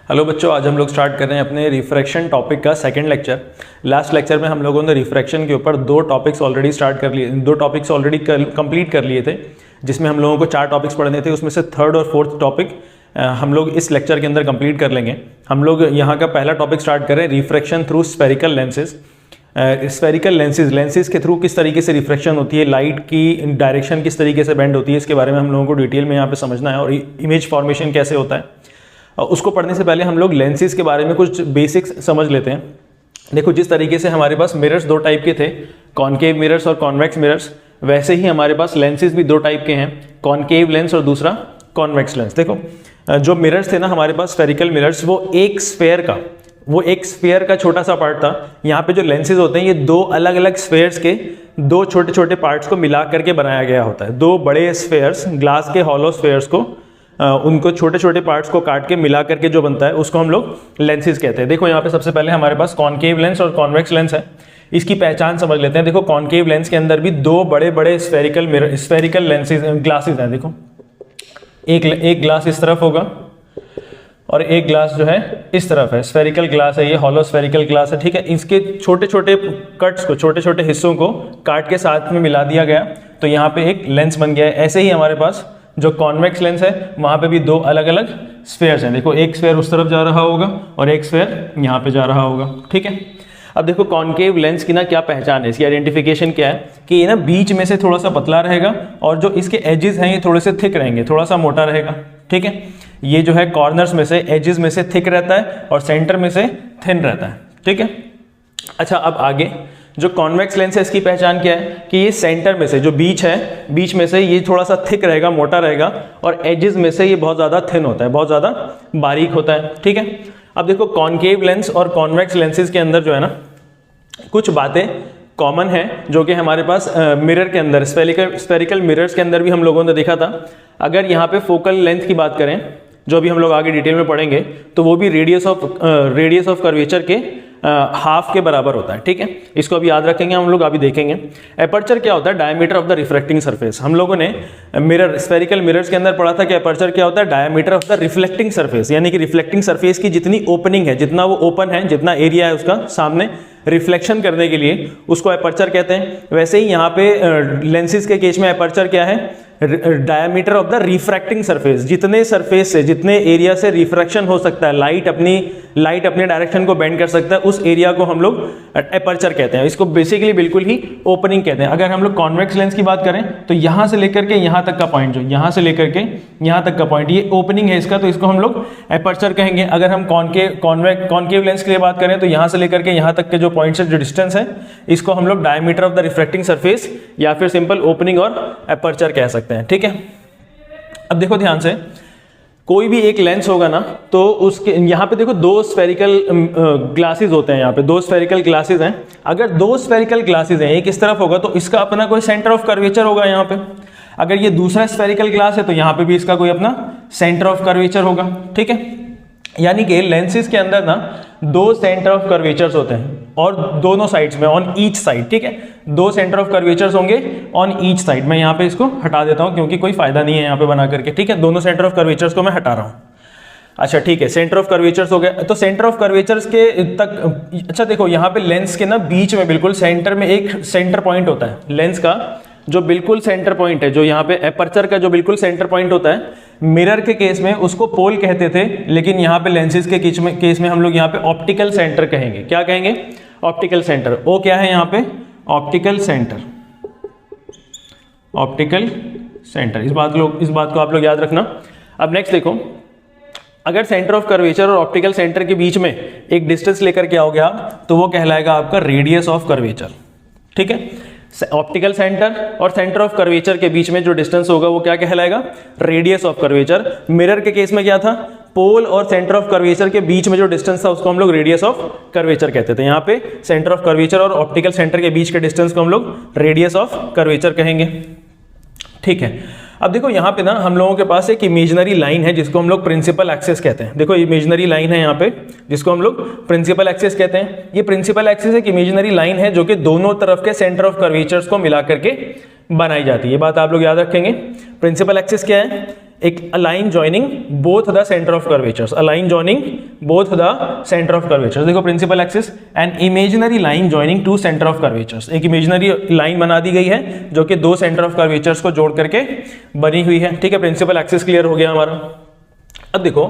Hello बच्चों, आज हम लोग स्टार्ट कर रहे हैं अपने रिफ्रैक्शन टॉपिक का सेकंड लेक्चर। लास्ट लेक्चर में हम लोगों ने रिफ्रैक्शन के ऊपर दो टॉपिक्स ऑलरेडी कंप्लीट कर लिए थे, जिसमें हम लोगों को 4 टॉपिक्स पढ़ने थे। उसमें से थर्ड और फोर्थ टॉपिक हम लोग इस लेक्चर के अंदर कंप्लीट कर लेंगे। हम लोग यहाँ का पहला टॉपिक स्टार्ट कर रहे हैं, refraction through spherical lenses. Spherical lenses के थ्रू किस तरीके से रिफ्रैक्शन होती है, लाइट की डायरेक्शन किस तरीके से बेंड होती है, इसके बारे में हम लोगों को डिटेल में यहाँ पे समझना है। और इमेज फॉर्मेशन कैसे होता है, उसको पढ़ने से पहले हम लोग लेंसेज के बारे में कुछ बेसिक्स समझ लेते हैं। देखो, जिस तरीके से हमारे पास मिरर्स 2 टाइप के थे, कॉनकेव मिरर्स और कॉन्वेक्स मिरर्स, वैसे ही हमारे पास लेंसेज भी 2 टाइप के हैं, कॉनकेव लेंस और दूसरा कॉन्वेक्स लेंस। देखो, जो मिरर्स थे ना हमारे पास स्फेरिकल मिरर्स, वो एक स्फेयर का छोटा सा पार्ट था। यहाँ पे जो लेंसेज होते हैं, ये 2 अलग अलग स्फेयर्स के 2 छोटे छोटे पार्ट्स को मिला करके बनाया गया होता है। 2 बड़े स्फेयर्स, ग्लास के हॉलो स्फेयर्स को उनको छोटे छोटे पार्ट्स को काट के मिला करके जो बनता है, उसको हम लोग लेंसेज कहते हैं। देखो, यहाँ पे सबसे पहले हमारे पास कॉनकेव लेंस और कॉन्वेक्स लेंस है। इसकी पहचान समझ लेते हैं। देखो, कॉनकेव लेंस के अंदर भी 2 बड़े बड़े स्फेरिकल लेंसेज ग्लासेज हैं। देखो, एक ग्लास इस तरफ होगा और एक ग्लास जो है इस तरफ है। स्फेरिकल ग्लास है, ये हॉलो स्फेरिकल ग्लास है, ठीक है। इसके छोटे छोटे कट्स को, छोटे छोटे हिस्सों को काट के साथ में मिला दिया गया, तो यहाँ पे एक लेंस बन गया है। ऐसे ही हमारे पास जो कॉन्वेक्स लेंस है, वहां पे भी 2 अलग अलग स्फेयर्स हैं। देखो, एक स्फेयर उस तरफ जा रहा होगा और एक स्फेयर यहाँ पे जा रहा होगा, ठीक है। अब देखो, कॉनकेव लेंस की ना क्या पहचान है, इसकी आइडेंटिफिकेशन क्या है कि ये ना बीच में से थोड़ा सा पतला रहेगा और जो इसके एजेस हैं ये थोड़े से थिक रहेंगे, थोड़ा सा मोटा रहेगा, ठीक है। ये जो है कॉर्नर्स में से, एजेस में से थिक रहता है और सेंटर में से थिन रहता है, ठीक है। अच्छा, अब आगे जो कॉन्वेक्स लेंस है, इसकी पहचान क्या है कि ये सेंटर में से, जो बीच है, बीच में से ये थोड़ा सा थिक रहेगा, मोटा रहेगा, और एजेस में से ये बहुत ज़्यादा थिन होता है, बहुत ज़्यादा बारीक होता है, ठीक है। अब देखो, कॉनकेव लेंस और कॉन्वेक्स लेंसेज के अंदर जो है ना, कुछ बातें कॉमन है जो कि हमारे पास मिरर के अंदर, स्फेरिकल मिरर्स के अंदर भी हम लोगों ने देखा था। अगर यहाँ पे फोकल लेंथ की बात करें, जो भी हम लोग आगे डिटेल में पढ़ेंगे, तो वो भी रेडियस ऑफ कर्वेचर के हाफ के बराबर होता है, ठीक है। इसको अभी याद रखेंगे हम लोग, अभी देखेंगे। एपर्चर क्या होता है? Diameter of the reflecting surface. हम लोगों ने स्फेरिकल मिरर्स के अंदर पढ़ा था कि एपर्चर क्या होता है? Diameter of the reflecting surface, यानी कि रिफ्लेक्टिंग सरफेस की जितनी ओपनिंग है, जितना वो ओपन है, जितना एरिया है उसका सामने रिफ्लेक्शन करने के लिए, उसको एपर्चर कहते हैं। वैसे ही यहाँ पे लेंसेज के केस में एपर्चर क्या है? Diameter of the refracting surface, जितने सरफेस से, जितने एरिया से रिफ्रैक्शन हो सकता है, लाइट अपने डायरेक्शन को बेंड कर सकता है, उस एरिया को हम लोग एपर्चर कहते हैं। इसको बेसिकली बिल्कुल ही ओपनिंग कहते हैं। अगर हम लोग कॉन्वेक्स लेंस की बात करें, तो यहाँ से लेकर के यहाँ तक का पॉइंट, जो यहाँ से लेकर के यहाँ तक का पॉइंट, ये ओपनिंग है इसका, तो इसको हम लोग एपर्चर कहेंगे। अगर हम कॉनकेव लेंस के लिए बात करें, तो यहाँ से लेकर के यहाँ तक के जो पॉइंट से जो डिस्टेंस है, इसको हम लोग diameter of the refracting surface या फिर सिंपल ओपनिंग और एपर्चर कह सकते हैं, ठीक है। अब देखो ध्यान से, कोई भी एक लेंस होगा ना, तो उसके यहाँ पे देखो 2 स्फेरिकल ग्लासेस होते हैं। यहाँ पे 2 स्फेरिकल ग्लासेस हैं। अगर 2 स्फेरिकल ग्लासेस हैं, एक इस तरफ होगा तो इसका अपना कोई सेंटर ऑफ कर्वेचर होगा यहाँ पे। अगर ये दूसरा स्फेरिकल ग्लास है, तो यहाँ पे भी इसका कोई अपना सेंटर ऑफ कर्वेचर होगा, ठीक है। यानी कि लेंसेज के अंदर ना 2 सेंटर ऑफ कर्वेचर्स होते हैं, और दोनों साइड्स में, ऑन ईच साइड, ठीक है। 2 सेंटर ऑफ कर्वेचर्स होंगे ऑन ईच साइड। मैं यहाँ पे इसको हटा देता हूँ क्योंकि कोई फायदा नहीं है यहाँ पे बना करके, ठीक है। दोनों सेंटर ऑफ कर्वेचर्स को मैं हटा रहा हूँ। अच्छा, ठीक है, सेंटर ऑफ कर्वेचर्स हो गए। तो सेंटर ऑफ कर्वेचर्स के तक, अच्छा देखो, यहाँ पे लेंस के ना बीच में बिल्कुल सेंटर में एक सेंटर पॉइंट होता है। लेंस का जो बिल्कुल सेंटर पॉइंट है, जो यहाँ पे एपर्चर का जो बिल्कुल सेंटर पॉइंट होता है, मिरर के केस में उसको पोल कहते थे, लेकिन यहाँ पे लेंसेज के केस में हम लोग यहाँ पे ऑप्टिकल सेंटर कहेंगे। क्या कहेंगे? Optical centre. ओ क्या है यहाँ पे? Optical centre. ऑप्टिकल सेंटर, इस बात को आप लोग याद रखना। अब नेक्स्ट देखो, अगर सेंटर ऑफ कर्वेचर और ऑप्टिकल सेंटर के बीच में एक डिस्टेंस लेकर के आओगे आप, तो वो कहलाएगा आपका रेडियस ऑफ कर्वेचर, ठीक है। ऑप्टिकल सेंटर और सेंटर ऑफ कर्वेचर के बीच में जो डिस्टेंस होगा वो क्या कहलाएगा? Radius of curvature. मिरर के केस में क्या था? पोल और सेंटर ऑफ कर्वेचर के बीच में जो डिस्टेंस था उसको हम लोग रेडियस ऑफ कर्वेचर कहते थे। यहाँ पे सेंटर ऑफ कर्वेचर और ऑप्टिकल सेंटर के बीच के डिस्टेंस को हम लोग रेडियस ऑफ कर्वेचर कहेंगे, ठीक है। अब देखो, यहाँ पे ना हम लोगों के पास एक इमेजिनरी लाइन है जिसको हम लोग प्रिंसिपल एक्सिस कहते हैं। देखो, इमेजिनरी लाइन है यहाँ पे जिसको हम लोग प्रिंसिपल एक्सिस कहते हैं। ये प्रिंसिपल एक्सिस एक इमेजिनरी लाइन है जो कि दोनों तरफ के सेंटर ऑफ कर्वेचर्स को मिला करके बनाई जाती है। ये बात आप लोग याद रखेंगे। प्रिंसिपल एक्सिस क्या है? एक a line joining both the centre of curvatures, a line joining both the centre of curvatures. देखो principal axis an imaginary line joining two centre of curvatures, एक इमेजिनरी लाइन बना दी गई है जो कि दो सेंटर ऑफ कर्वेचर्स को जोड़ करके बनी हुई है। ठीक है, प्रिंसिपल एक्सिस क्लियर हो गया हमारा। अब देखो,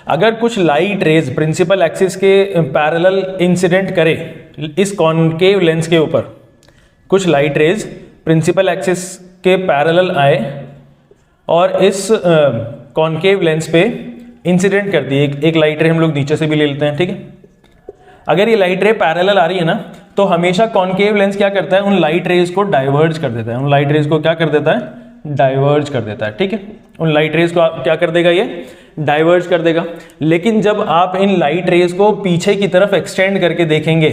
अगर कुछ लाइट रेज प्रिंसिपल एक्सिस के पैरेलल इंसिडेंट करे इस कॉनकेव लेंस के ऊपर, कुछ लाइट रेज प्रिंसिपल एक्सिस के पैरेलल आए और इस कॉनकेव लेंस पे इंसिडेंट कर दी। एक लाइट रे हम लोग नीचे से भी ले लेते हैं। ठीक है, अगर ये लाइट रे पैरेलल आ रही है ना, तो हमेशा कॉनकेव लेंस क्या करता है? उन लाइट रेज को डाइवर्ज कर देता है। उन लाइट रेज को क्या कर देता है? डाइवर्ज कर देता है। ठीक है, उन लाइट रेज को क्या कर देगा? ये डाइवर्ज कर देगा। लेकिन जब आप इन लाइट रेज को पीछे की तरफ एक्सटेंड करके देखेंगे,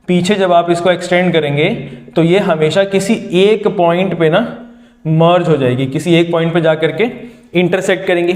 पीछे जब आप इसको एक्सटेंड करेंगे, तो ये हमेशा किसी एक पॉइंट पे ना मर्ज हो जाएगी, किसी एक पॉइंट पे जाकर के इंटरसेक्ट करेंगे।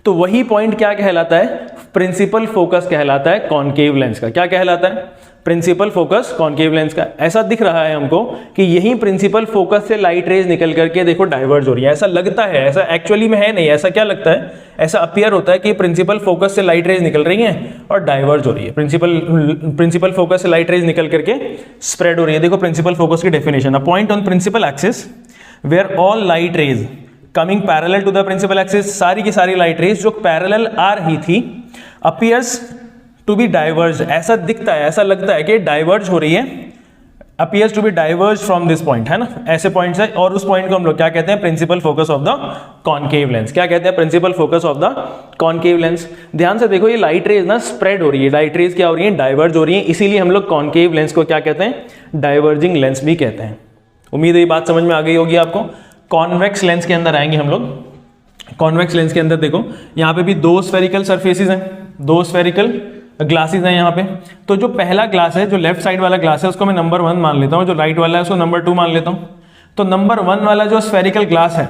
तो वही पॉइंट क्या कहलाता है? प्रिंसिपल फोकस कहलाता है कॉनकेव लेंस का। क्या कहलाता है? प्रिंसिपल फोकस कॉनकेव लेंस का। ऐसा दिख रहा है हमको कि यही प्रिंसिपल फोकस से लाइट रेज निकल करके देखो डाइवर्ज हो रही है। ऐसा लगता है, ऐसा एक्चुअली में है नहीं। ऐसा क्या लगता है? ऐसा अपीयर होता है कि प्रिंसिपल फोकस से लाइट रेज निकल रही हैं और डाइवर्ज हो रही है। प्रिंसिपल फोकस से लाइट रेज निकल करके स्प्रेड हो रही है। देखो प्रिंसिपल फोकस की definition, a point on principal axis where all light rays coming parallel to the principal axis, सारी की सारी लाइट रेज जो पैरेलल आ रही थी, अपीयर्स टू बी डाइवर्ज, ऐसा दिखता है, ऐसा लगता है कि डाइवर्ज हो रही है, appears to be diverge from this point, है ना, ऐसे पॉइंट है। और उस पॉइंट को हम लोग क्या कहते हैं? Principal focus of the concave lens. क्या कहते हैं? Principal focus of the concave lens. ध्यान से देखो, ये लाइट रेज ना स्प्रेड हो रही है, लाइट रेज क्या हो रही है? डाइवर्ज हो रही है। इसीलिए हम लोग कॉनकेव लेंस को क्या कहते हैं? डाइवर्जिंग लेंस भी कहते हैं। उम्मीद है ये बात समझ में आ गई होगी आपको। कॉन्वेक्स लेंस के अंदर आएंगे हम लोग। कॉन्वेक्स लेंस के अंदर देखो, यहाँ पे भी दो स्फेरिकल सरफेसेस हैं, दो स्फेरिकल ग्लासेस हैं यहाँ पे। तो जो पहला ग्लास है, जो लेफ्ट साइड वाला ग्लास है, उसको मैं नंबर 1 मान लेता हूँ, जो राइट वाला है उसको नंबर 2 मान लेता हूँ। तो नंबर 1 वाला जो स्फेरिकल ग्लास है,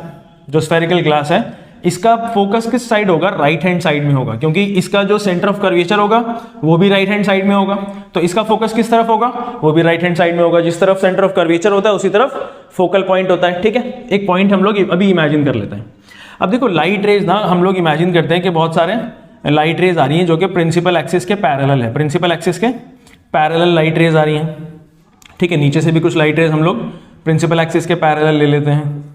जो स्फेरिकल ग्लास है, इसका फोकस किस साइड होगा? राइट हैंड साइड में होगा, क्योंकि इसका जो सेंटर ऑफ कर्वेचर होगा वो भी राइट हैंड साइड में होगा। तो इसका फोकस किस तरफ होगा? वो भी राइट हैंड साइड में होगा। जिस तरफ सेंटर ऑफ कर्वेचर होता है उसी तरफ फोकल पॉइंट होता है। ठीक है, एक पॉइंट हम लोग अभी इमेजिन कर लेते हैं। अब देखो, लाइट रेज ना हम लोग इमेजिन करते हैं कि बहुत सारे लाइट रेज आ रही हैं जो कि प्रिंसिपल एक्सिस के पैरेलल है। प्रिंसिपल एक्सिस के पैरेलल लाइट रेज आ रही हैं। ठीक है, नीचे से भी कुछ लाइट रेज हम लोग प्रिंसिपल एक्सिस के पैरेलल ले लेते हैं।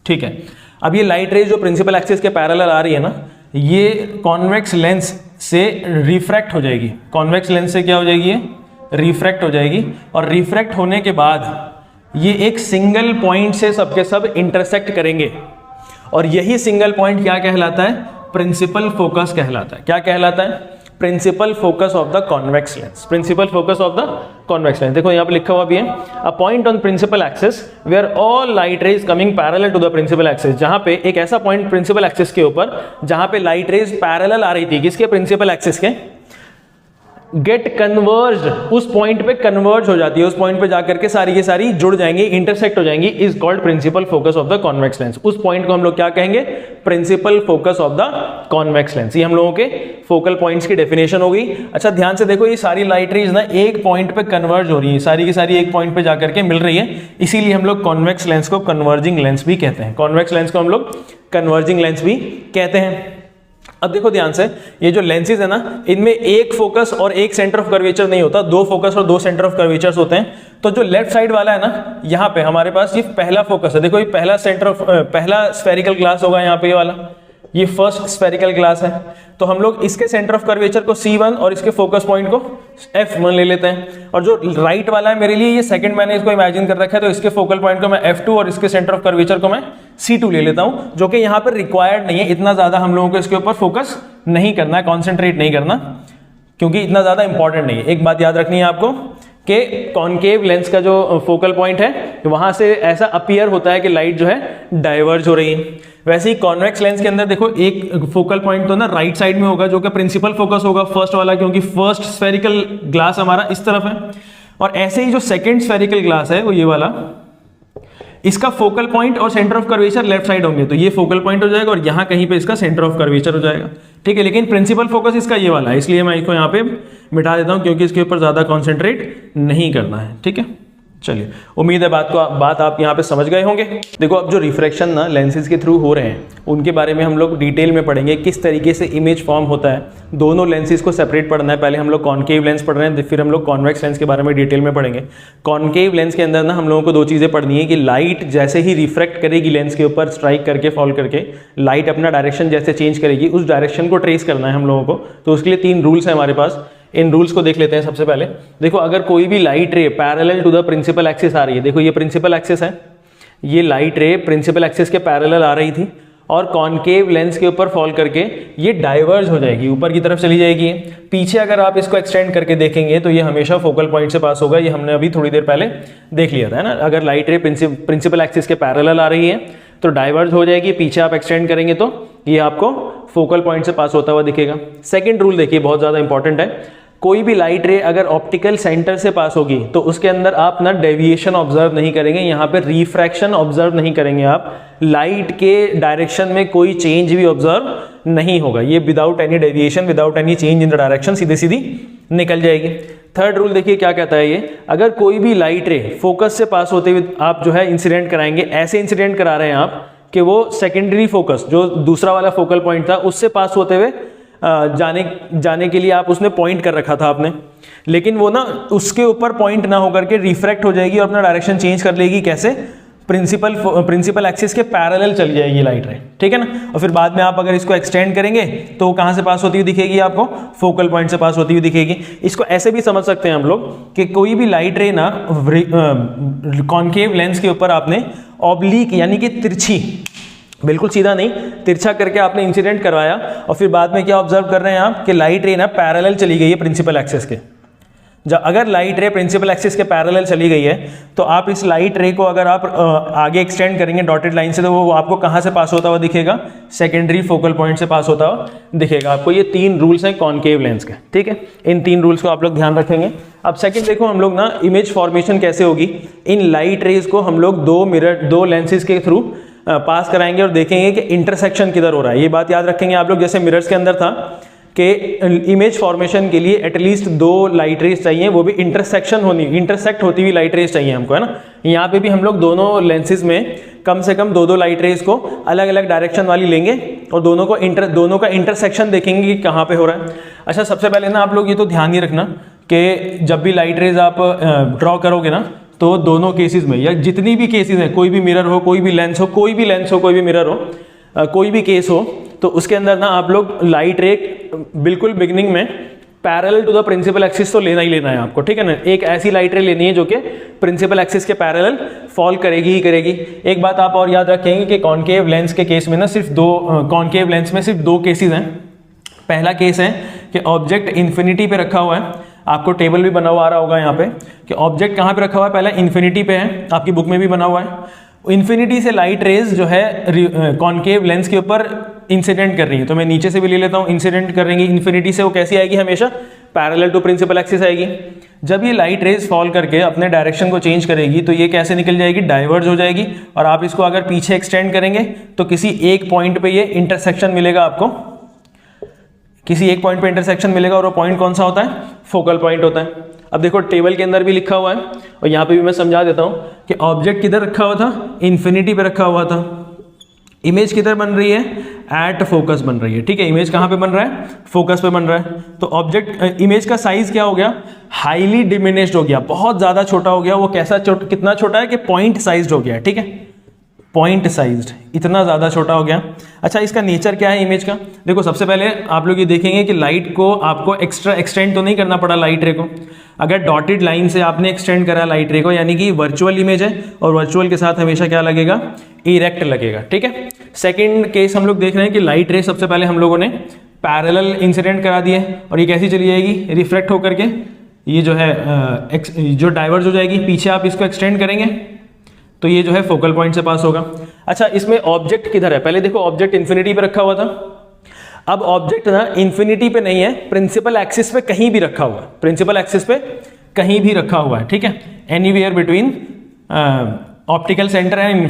ठीक है, अब ये लाइट रेज जो प्रिंसिपल एक्सिस के पैरेलल आ रही है ना, ये कॉन्वेक्स लेंस से रिफ्रैक्ट हो जाएगी। कॉन्वेक्स लेंस से क्या हो जाएगी? ये रिफ्रैक्ट हो जाएगी। और रिफ्रैक्ट होने के बाद ये एक सिंगल पॉइंट से सबके सब इंटरसेक्ट करेंगे। और यही सिंगल पॉइंट क्या कहलाता है? प्रिंसिपल फोकस कहलाता है। क्या कहलाता है? Principal focus of the convex lens. Principal focus of the convex lens. देखो यहाँ पे लिखा हुआ भी है, a point on principal axis where all light rays coming parallel to the principal axis. जहां पे एक ऐसा पॉइंट प्रिंसिपल एक्सिस के ऊपर जहां पे लाइट रेज पैरेलल आ रही थी, किसके? प्रिंसिपल एक्सिस के, गेट कन्वर्ज, उस पॉइंट पे कन्वर्ज हो जाती है, उस पॉइंट पे जाकर के सारी की सारी जुड़ जाएंगी, इंटरसेक्ट हो जाएंगी, is called principal focus of the convex lens. उस पॉइंट को हम लोग क्या कहेंगे? Principal focus of the convex lens. ये हम लोगों के फोकल पॉइंट्स की डेफिनेशन हो गई। अच्छा, ध्यान से देखो, ये सारी लाइट रेज ना एक पॉइंट पे कन्वर्ज हो रही है, सारी की सारी एक पॉइंट पे जाकर के मिल रही है। इसीलिए हम लोग कॉन्वेक्स लेंस को कन्वर्जिंग लेंस भी कहते हैं। कॉन्वेक्स लेंस को हम लोग कन्वर्जिंग लेंस भी कहते हैं। अब देखो ध्यान से, ये जो लेंसेज है ना, इनमें एक फोकस और एक सेंटर ऑफ कर्वेचर नहीं होता, दो फोकस और दो सेंटर ऑफ कर्वेचर्स होते हैं। तो जो लेफ्ट साइड वाला है ना, यहाँ पे हमारे पास ये पहला फोकस है। देखो, ये पहला सेंटर ऑफ पहला स्फेरिकल ग्लास होगा यहाँ पे, ये वाला, ये फर्स्ट स्फेरिकल ग्लास है। तो हम लोग इसके सेंटर ऑफ कर्वेचर को C1 और इसके फोकस पॉइंट को F1 ले लेते हैं। और जो राइट वाला है मेरे लिए, ये सेकंड मैंने इसको इमेजिन कर रखा है, तो इसके फोकल पॉइंट को मैं F2 और इसके सेंटर ऑफ कर्वेचर को मैं C2 ले लेता हूं, जो कि यहाँ पर रिक्वायर्ड नहीं है। इतना ज्यादा हम लोगों को इसके ऊपर फोकस नहीं करना है, कॉन्सेंट्रेट नहीं करना, क्योंकि इतना ज्यादा इंपॉर्टेंट नहीं है। एक बात याद रखनी है आपको कि कॉनकेव लेंस का जो फोकल पॉइंट है, वहां से ऐसा अपीयर होता है कि लाइट जो है डाइवर्ज हो रही है। वैसे ही कॉन्वेक्स लेंस के अंदर देखो, एक फोकल पॉइंट तो ना राइट साइड में होगा, जो कि प्रिंसिपल फोकस होगा फर्स्ट वाला, क्योंकि फर्स्ट स्फेरिकल ग्लास हमारा इस तरफ है। और ऐसे ही जो सेकंड स्फेरिकल ग्लास है, वो ये वाला, इसका फोकल पॉइंट और centre of curvature left side होंगे, तो ये फोकल पॉइंट हो जाएगा और यहाँ कहीं पे इसका सेंटर ऑफ कर्वेचर हो जाएगा। ठीक है, लेकिन प्रिंसिपल फोकस इसका ये वाला है, इसलिए मैं इसको यहाँ पे मिटा देता हूँ, क्योंकि इसके ऊपर ज्यादा कॉन्सेंट्रेट नहीं करना है। ठीक है, चलिए, उम्मीद है बात आप यहाँ पे समझ गए होंगे। देखो, अब जो रिफ्रैक्शन ना लेंसेज के थ्रू हो रहे हैं उनके बारे में हम लोग डिटेल में पढ़ेंगे, किस तरीके से इमेज फॉर्म होता है। दोनों लेंसेज को सेपरेट पढ़ना है। पहले हम लोग कॉनकेव लेंस पढ़ रहे हैं, फिर हम लोग कॉन्वेक्स लेंस के बारे में डिटेल में पढ़ेंगे। कॉनकेव लेंस के अंदर ना हम लोगों को दो चीज़ें पढ़नी है कि लाइट जैसे ही रिफ्रैक्ट करेगी लेंस के ऊपर, स्ट्राइक करके फॉल करके, लाइट अपना डायरेक्शन जैसे चेंज करेगी उस डायरेक्शन को ट्रेस करना है हम लोगों को। तो उसके लिए 3 रूल्स हैं हमारे पास। इन रूल्स को देख लेते हैं। सबसे पहले देखो, अगर कोई भी light ray parallel to the principal axis आ रही है, देखो ये प्रिंसिपल एक्सिस है, ये लाइट रे प्रिंसिपल एक्सिस के पैरेलल आ रही थी और कॉनकेव लेंस के ऊपर फॉल करके ये डाइवर्ज हो जाएगी, ऊपर की तरफ चली जाएगी। पीछे अगर आप इसको एक्सटेंड करके देखेंगे तो ये हमेशा फोकल पॉइंट से पास होगा। ये हमने अभी थोड़ी देर पहले देख लिया था, है ना। अगर लाइट रे प्रिंसिपल एक्सिस के पैरेलल आ रही है तो डाइवर्ज हो जाएगी, पीछे आप एक्सटेंड करेंगे तो ये आपको फोकल पॉइंट से पास होता हुआ दिखेगा। सेकंड रूल देखिए, बहुत ज़्यादा इंपॉर्टेंट है। कोई भी लाइट रे अगर ऑप्टिकल सेंटर से पास होगी तो उसके अंदर आप ना डेविएशन ऑब्जर्व नहीं करेंगे, यहाँ पे रिफ्रैक्शन ऑब्जर्व नहीं करेंगे आप। लाइट के डायरेक्शन में कोई चेंज भी ऑब्जर्व नहीं होगा, ये without any deviation, without any change in the direction सीधे सीधी निकल जाएगी। थर्ड रूल देखिए क्या कहता है ये, अगर कोई भी लाइट रे फोकस से पास होते हुए आप जो है इंसिडेंट कराएंगे, ऐसे इंसिडेंट करा रहे हैं आप कि वो सेकेंडरी फोकस जो दूसरा वाला फोकल पॉइंट था उससे पास होते हुए जाने के लिए आप उसने पॉइंट कर रखा था आपने, लेकिन वो ना उसके ऊपर पॉइंट ना होकर के रिफ्रैक्ट हो जाएगी और अपना डायरेक्शन चेंज कर लेगी। कैसे? प्रिंसिपल एक्सिस के पैरेलल चली जाएगी लाइट रे, ठीक है ना। और फिर बाद में आप अगर इसको एक्सटेंड करेंगे तो वो कहाँ से पास होती हुई दिखेगी आपको? फोकल पॉइंट से पास होती हुई दिखेगी। इसको ऐसे भी समझ सकते हैं हम लोग कि कोई भी लाइट रे ना कॉनकेव लेंस के ऊपर आपने ऑब्लिक यानी कि तिरछी, बिल्कुल सीधा नहीं, तिरछा करके आपने इंसिडेंट करवाया और फिर बाद में क्या ऑब्जर्व कर रहे हैं आप कि लाइट रे ना पैरेलल चली गई है प्रिंसिपल एक्सिस के। जब अगर लाइट रे प्रिंसिपल एक्सिस के पैरेलल चली गई है तो आप इस लाइट रे को अगर आप आगे एक्सटेंड करेंगे डॉटेड लाइन से तो वो आपको कहाँ से पास होता हुआ दिखेगा? सेकेंडरी फोकल पॉइंट से पास होता हुआ दिखेगा आपको। ये 3 रूल्स हैं कॉनकेव लेंस के, ठीक है। इन 3 रूल्स को आप लोग ध्यान रखेंगे। अब सेकंड देखो, हम लोग ना इमेज फॉर्मेशन कैसे होगी, इन लाइट रेज को हम लोग 2 लेंसेज के थ्रू पास कराएंगे और देखेंगे कि इंटरसेक्शन किधर हो रहा है। ये बात याद रखेंगे आप लोग, जैसे मिरर्स के अंदर था कि इमेज फॉर्मेशन के लिए एटलीस्ट 2 लाइट रेज चाहिए, वो भी इंटरसेक्ट होती हुई लाइट रेज चाहिए हमको, है ना। यहाँ पे भी हम लोग दोनों लेंसेज में कम से कम 2 लाइट रेज को अलग अलग डायरेक्शन वाली लेंगे और दोनों का इंटरसेक्शन देखेंगे कि कहाँ पे हो रहा है। अच्छा, सबसे पहले ना आप लोग ये तो ध्यान ही रखना कि जब भी लाइट रेज आप ड्रॉ करोगे ना तो दोनों केसेस में या जितनी भी केसेस हैं, कोई भी मिरर हो, कोई भी लेंस हो, कोई भी मिरर हो, कोई भी केस हो, तो उसके अंदर ना आप लोग लाइट रे बिल्कुल बिगिनिंग में parallel to the principal axis तो लेना ही लेना है आपको, ठीक है ना। एक ऐसी लाइट रे लेनी है जो कि प्रिंसिपल एक्सिस के पैरेलल फॉल करेगी ही करेगी। एक बात आप और याद रखेंगे कि कॉनकेव लेंस के केस में ना सिर्फ 2 केसेस हैं। पहला केस है कि ऑब्जेक्ट इन्फिनिटी पे रखा हुआ है, आपको टेबल भी बना हुआ आ रहा होगा यहाँ पे कि ऑब्जेक्ट कहाँ पे रखा हुआ है, पहला इन्फिनिटी पे है, आपकी बुक में भी बना हुआ है। इन्फिनिटी से लाइट रेज जो है कॉनकेव लेंस के ऊपर इंसिडेंट कर रही है, तो मैं नीचे से भी ले लेता हूँ, इंसिडेंट कर रही है इन्फिनिटी से, वो कैसी आएगी? हमेशा पैरेलल टू प्रिंसिपल एक्सिस आएगी। जब ये लाइट रेज फॉल करके अपने डायरेक्शन को चेंज करेगी तो ये कैसे निकल जाएगी? डाइवर्ज हो जाएगी। और आप इसको अगर पीछे एक्सटेंड करेंगे तो किसी एक पॉइंट पे ये इंटरसेक्शन मिलेगा आपको, किसी एक पॉइंट पे इंटरसेक्शन मिलेगा और वो पॉइंट कौन सा होता है? फोकल पॉइंट होता है। अब देखो टेबल के अंदर भी लिखा हुआ है और यहाँ पे भी मैं समझा देता हूँ कि ऑब्जेक्ट किधर रखा हुआ था? इन्फिनिटी पे रखा हुआ था। इमेज किधर बन रही है? एट फोकस बन रही है, ठीक है। इमेज कहाँ पे बन रहा है? फोकस पे बन रहा है। तो ऑब्जेक्ट इमेज का साइज क्या हो गया? हाईली डिमिनिश्ड हो गया, बहुत ज्यादा छोटा हो गया। वो कैसा कितना छोटा है कि पॉइंट साइज्ड हो गया, ठीक है। पॉइंट साइज्ड, इतना ज़्यादा छोटा हो गया। अच्छा, इसका नेचर क्या है इमेज का? देखो, सबसे पहले आप लोग ये देखेंगे कि लाइट को आपको एक्स्ट्रा एक्सटेंड तो नहीं करना पड़ा लाइट रे को। अगर डॉटेड लाइन से आपने एक्सटेंड करा लाइट रे को, यानी कि वर्चुअल इमेज है और वर्चुअल के साथ हमेशा क्या लगेगा? इरेक्ट लगेगा, ठीक है। सेकेंड केस हम लोग देख रहे हैं कि लाइट रे सबसे पहले हम लोगों ने पैरेलल इंसिडेंट करा दिए और ये कैसी चली जाएगी? रिफ्लेक्ट होकर के ये जो है जो डाइवर्ज हो जाएगी। पीछे आप इसको एक्सटेंड करेंगे तो ये जो है फोकल पॉइंट से पास होगा। अच्छा, इसमें ऑब्जेक्ट किधर है? पहले देखो, ऑब्जेक्ट इन्फिनिटी पे रखा हुआ था। अब ऑब्जेक्ट ना इन्फिनिटी पे नहीं है, प्रिंसिपल एक्सिस पे कहीं भी रखा हुआ है, प्रिंसिपल एक्सिस पे कहीं भी रखा हुआ है, ठीक है। Anywhere between optical centre and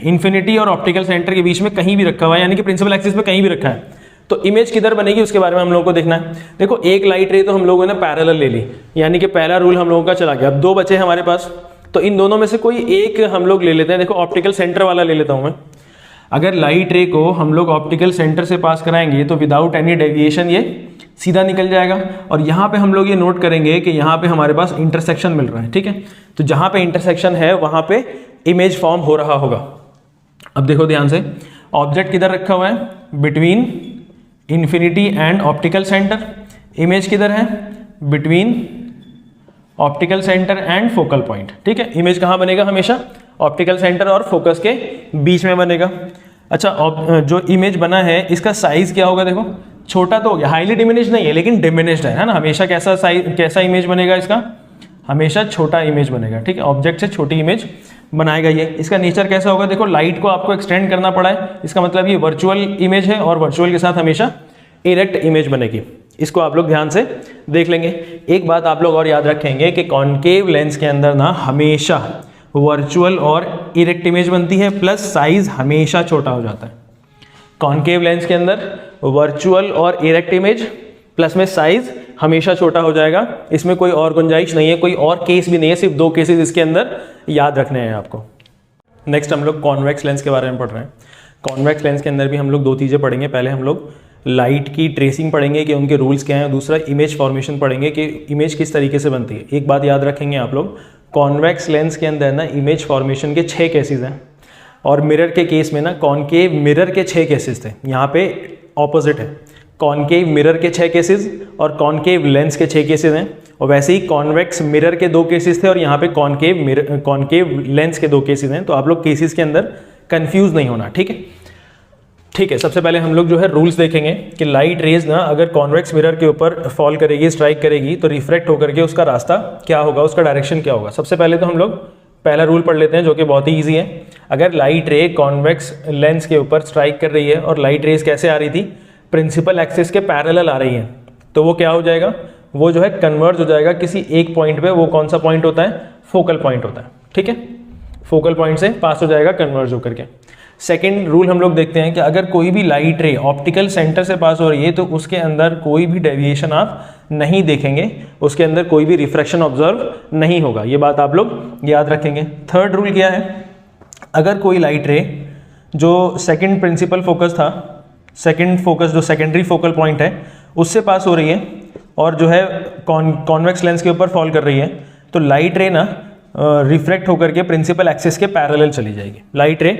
infinity और ऑप्टिकल सेंटर के बीच में कहीं भी रखा हुआ है, यानी कि प्रिंसिपल एक्सिस पे कहीं भी रखा है। तो इमेज किधर बनेगी उसके बारे में हम लोगों को देखना है। देखो, एक लाइट रे तो हम लोगों ने पैरेलल ले ली, यानी कि पहला रूल हम लोगों का चला गया। अब 2 बचे हमारे पास। तो इन दोनों में से कोई एक हम लोग ले लेते हैं। देखो ऑप्टिकल सेंटर वाला ले लेता हूं मैं। अगर लाइट रे को हम लोग ऑप्टिकल सेंटर से पास कराएंगे तो विदाउट एनी डेविएशन ये सीधा निकल जाएगा, और यहाँ पे हम लोग ये नोट करेंगे कि यहाँ पे हमारे पास इंटरसेक्शन मिल रहा है, ठीक है। तो जहाँ पे इंटरसेक्शन है वहाँ पे इमेज फॉर्म हो रहा होगा। अब देखो ध्यान से, ऑब्जेक्ट किधर रखा हुआ है, between infinity and optical centre. Image किधर है, between optical centre and focal point, ठीक है। इमेज कहाँ बनेगा, हमेशा ऑप्टिकल सेंटर और फोकस के बीच में बनेगा। अच्छा, जो इमेज बना है इसका साइज क्या होगा, देखो छोटा तो हो गया, हाईली डिमिनिश्ड नहीं है लेकिन डिमिनिश्ड है ना। हमेशा कैसा इमेज बनेगा इसका, हमेशा छोटा इमेज बनेगा, ठीक है। ऑब्जेक्ट से छोटी इमेज बनाएगा ये। इसका नेचर कैसा होगा, देखो लाइट को आपको एक्सटेंड करना पड़ा है, इसका मतलब ये वर्चुअल इमेज है और वर्चुअल के साथ हमेशा इरेक्ट इमेज बनेगी। इसको आप लोग ध्यान से देख लेंगे। एक बात आप लोग और याद रखेंगे कि कॉनकेव लेंस के अंदर ना हमेशा वर्चुअल और इरेक्ट इमेज बनती है, प्लस साइज हमेशा छोटा हो जाता है। कॉनकेव लेंस के अंदर वर्चुअल और इरेक्ट इमेज प्लस में साइज हमेशा छोटा हो जाएगा। इसमें कोई और गुंजाइश नहीं है, कोई और केस भी नहीं है, सिर्फ 2 केसेस इसके अंदर याद रखने हैं आपको। नेक्स्ट हम लोग कॉन्वेक्स लेंस के बारे में पढ़ रहे हैं। कॉन्वेक्स लेंस के अंदर भी हम लोग 2 चीज़ें पढ़ेंगे। पहले हम लोग लाइट की ट्रेसिंग पढ़ेंगे कि उनके रूल्स क्या हैं, दूसरा इमेज फॉर्मेशन पढ़ेंगे कि इमेज किस तरीके से बनती है। एक बात याद रखेंगे आप लोग, कॉन्वेक्स लेंस के अंदर ना इमेज फॉर्मेशन के 6 केसेस हैं, और मिरर के केस में ना कॉनकेव मिरर के 6 केसेस थे। यहाँ पे ऑपोजिट है, कॉनकेव मिरर के 6 केसेस और कॉनकेव लेंस के 6 केसेस हैं, और वैसे ही कॉन्वेक्स मिरर के 2 केसेस थे और यहाँ पे कॉनकेव लेंस के 2 केसेस हैं। तो आप लोग केसेस के अंदर कंफ्यूज नहीं होना, ठीक है। ठीक है, सबसे पहले हम लोग जो है रूल्स देखेंगे कि लाइट रेज ना अगर कॉन्वेक्स मिरर के ऊपर फॉल करेगी, स्ट्राइक करेगी, तो रिफ्रैक्ट होकर के उसका रास्ता क्या होगा, उसका डायरेक्शन क्या होगा। सबसे पहले तो हम लोग पहला रूल पढ़ लेते हैं जो कि बहुत ही ईजी है। अगर लाइट रे कॉन्वेक्स लेंस के ऊपर स्ट्राइक कर रही है और लाइट रेज कैसे आ रही थी, प्रिंसिपल एक्सिस के पैरेलल आ रही है, तो वो क्या हो जाएगा, वो जो है कन्वर्ज हो जाएगा किसी एक पॉइंट पे। वो कौन सा पॉइंट होता है, फोकल पॉइंट होता है, ठीक है। फोकल पॉइंट से पास हो जाएगा कन्वर्ज होकर के। सेकेंड रूल हम लोग देखते हैं कि अगर कोई भी लाइट रे ऑप्टिकल सेंटर से पास हो रही है तो उसके अंदर कोई भी डेविएशन आप नहीं देखेंगे, उसके अंदर कोई भी रिफ्रैक्शन ऑब्जर्व नहीं होगा। ये बात आप लोग याद रखेंगे। थर्ड रूल क्या है, अगर कोई लाइट रे जो सेकंड प्रिंसिपल फोकस था, सेकंड फोकस जो सेकेंडरी फोकल पॉइंट है उससे पास हो रही है और जो है कॉन्वेक्स लेंस के ऊपर फॉल कर रही है, तो लाइट रे ना रिफ्रैक्ट होकर के प्रिंसिपल एक्सिस के पैरेलल चली जाएगी। लाइट रे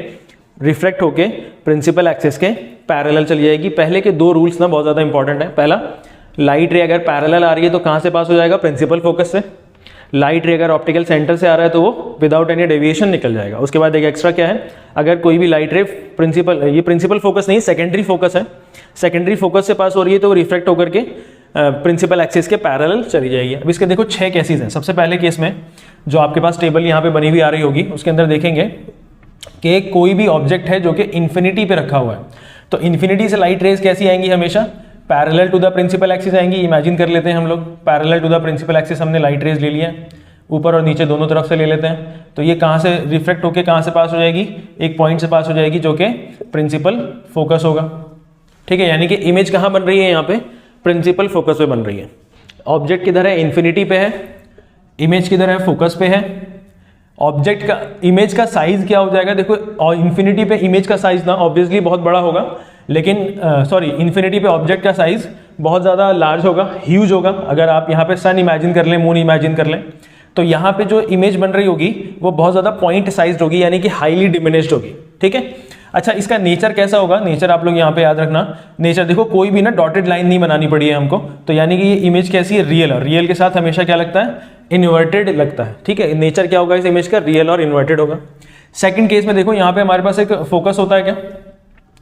रिफ्रैक्ट होके प्रिंसिपल एक्सिस के पैरेलल चली जाएगी। पहले के 2 रूल्स ना बहुत ज़्यादा इंपॉर्टेंट है। पहला, लाइट रे अगर पैरेलल आ रही है तो कहाँ से पास हो जाएगा, प्रिंसिपल फोकस से। लाइट रे अगर ऑप्टिकल सेंटर से आ रहा है तो वो विदाउट एनी डेविएशन निकल जाएगा। उसके बाद एक एक्स्ट्रा क्या है, अगर कोई भी लाइट रे प्रिंसिपल फोकस नहीं, सेकेंडरी फोकस है, सेकेंडरी फोकस से पास हो रही है तो वो रिफ्रैक्ट होकर के प्रिंसिपल एक्सिस के पैरेलल चली जाएगी। अब इसके देखो 6 केसेस हैं। सबसे पहले केस में जो आपके पास टेबल यहाँ पे बनी हुई आ रही होगी उसके अंदर देखेंगे कि कोई भी ऑब्जेक्ट है जो कि इन्फिनिटी पे रखा हुआ है, तो इन्फिनिटी से लाइट रेज कैसी आएंगी, हमेशा parallel to the principal axis आएंगी। इमेजिन कर लेते हैं हम लोग, parallel to the principal axis हमने लाइट रेज ले लिया, ऊपर और नीचे दोनों तरफ से ले लेते हैं, तो ये कहाँ से रिफ्लेक्ट होकर कहाँ से पास हो जाएगी, एक पॉइंट से पास हो जाएगी जो कि प्रिंसिपल फोकस होगा, ठीक है। यानी कि इमेज कहाँ बन रही है, यहाँ पे प्रिंसिपल फोकस पे बन रही है। ऑब्जेक्ट किधर है, इन्फिनिटी पे है, इमेज किधर है, फोकस पे है। ऑब्जेक्ट का इमेज का साइज क्या हो जाएगा, देखो और इन्फिनिटी पे इमेज का साइज ना ऑब्वियसली बहुत बड़ा होगा, लेकिन इन्फिनिटी पे ऑब्जेक्ट का साइज बहुत ज़्यादा लार्ज होगा, ह्यूज होगा। अगर आप यहाँ पे सन इमेजिन कर लें, मून इमेजिन कर लें, तो यहाँ पे जो इमेज बन रही होगी वो बहुत ज़्यादा पॉइंट साइज होगी, यानी कि हाईली डिमिनिश्ड होगी, ठीक है। अच्छा, इसका नेचर कैसा होगा, नेचर आप लोग यहाँ पे याद रखना। नेचर देखो, कोई भी ना डॉटेड लाइन नहीं बनानी पड़ी है हमको, तो यानी कि ये इमेज कैसी है, रियल है। रियल के साथ हमेशा क्या लगता है, इन्वर्टेड लगता है, ठीक है। नेचर क्या होगा इस इमेज का, रियल और इन्वर्टेड होगा। सेकंड केस में देखो, यहाँ पे हमारे पास एक फोकस होता है क्या,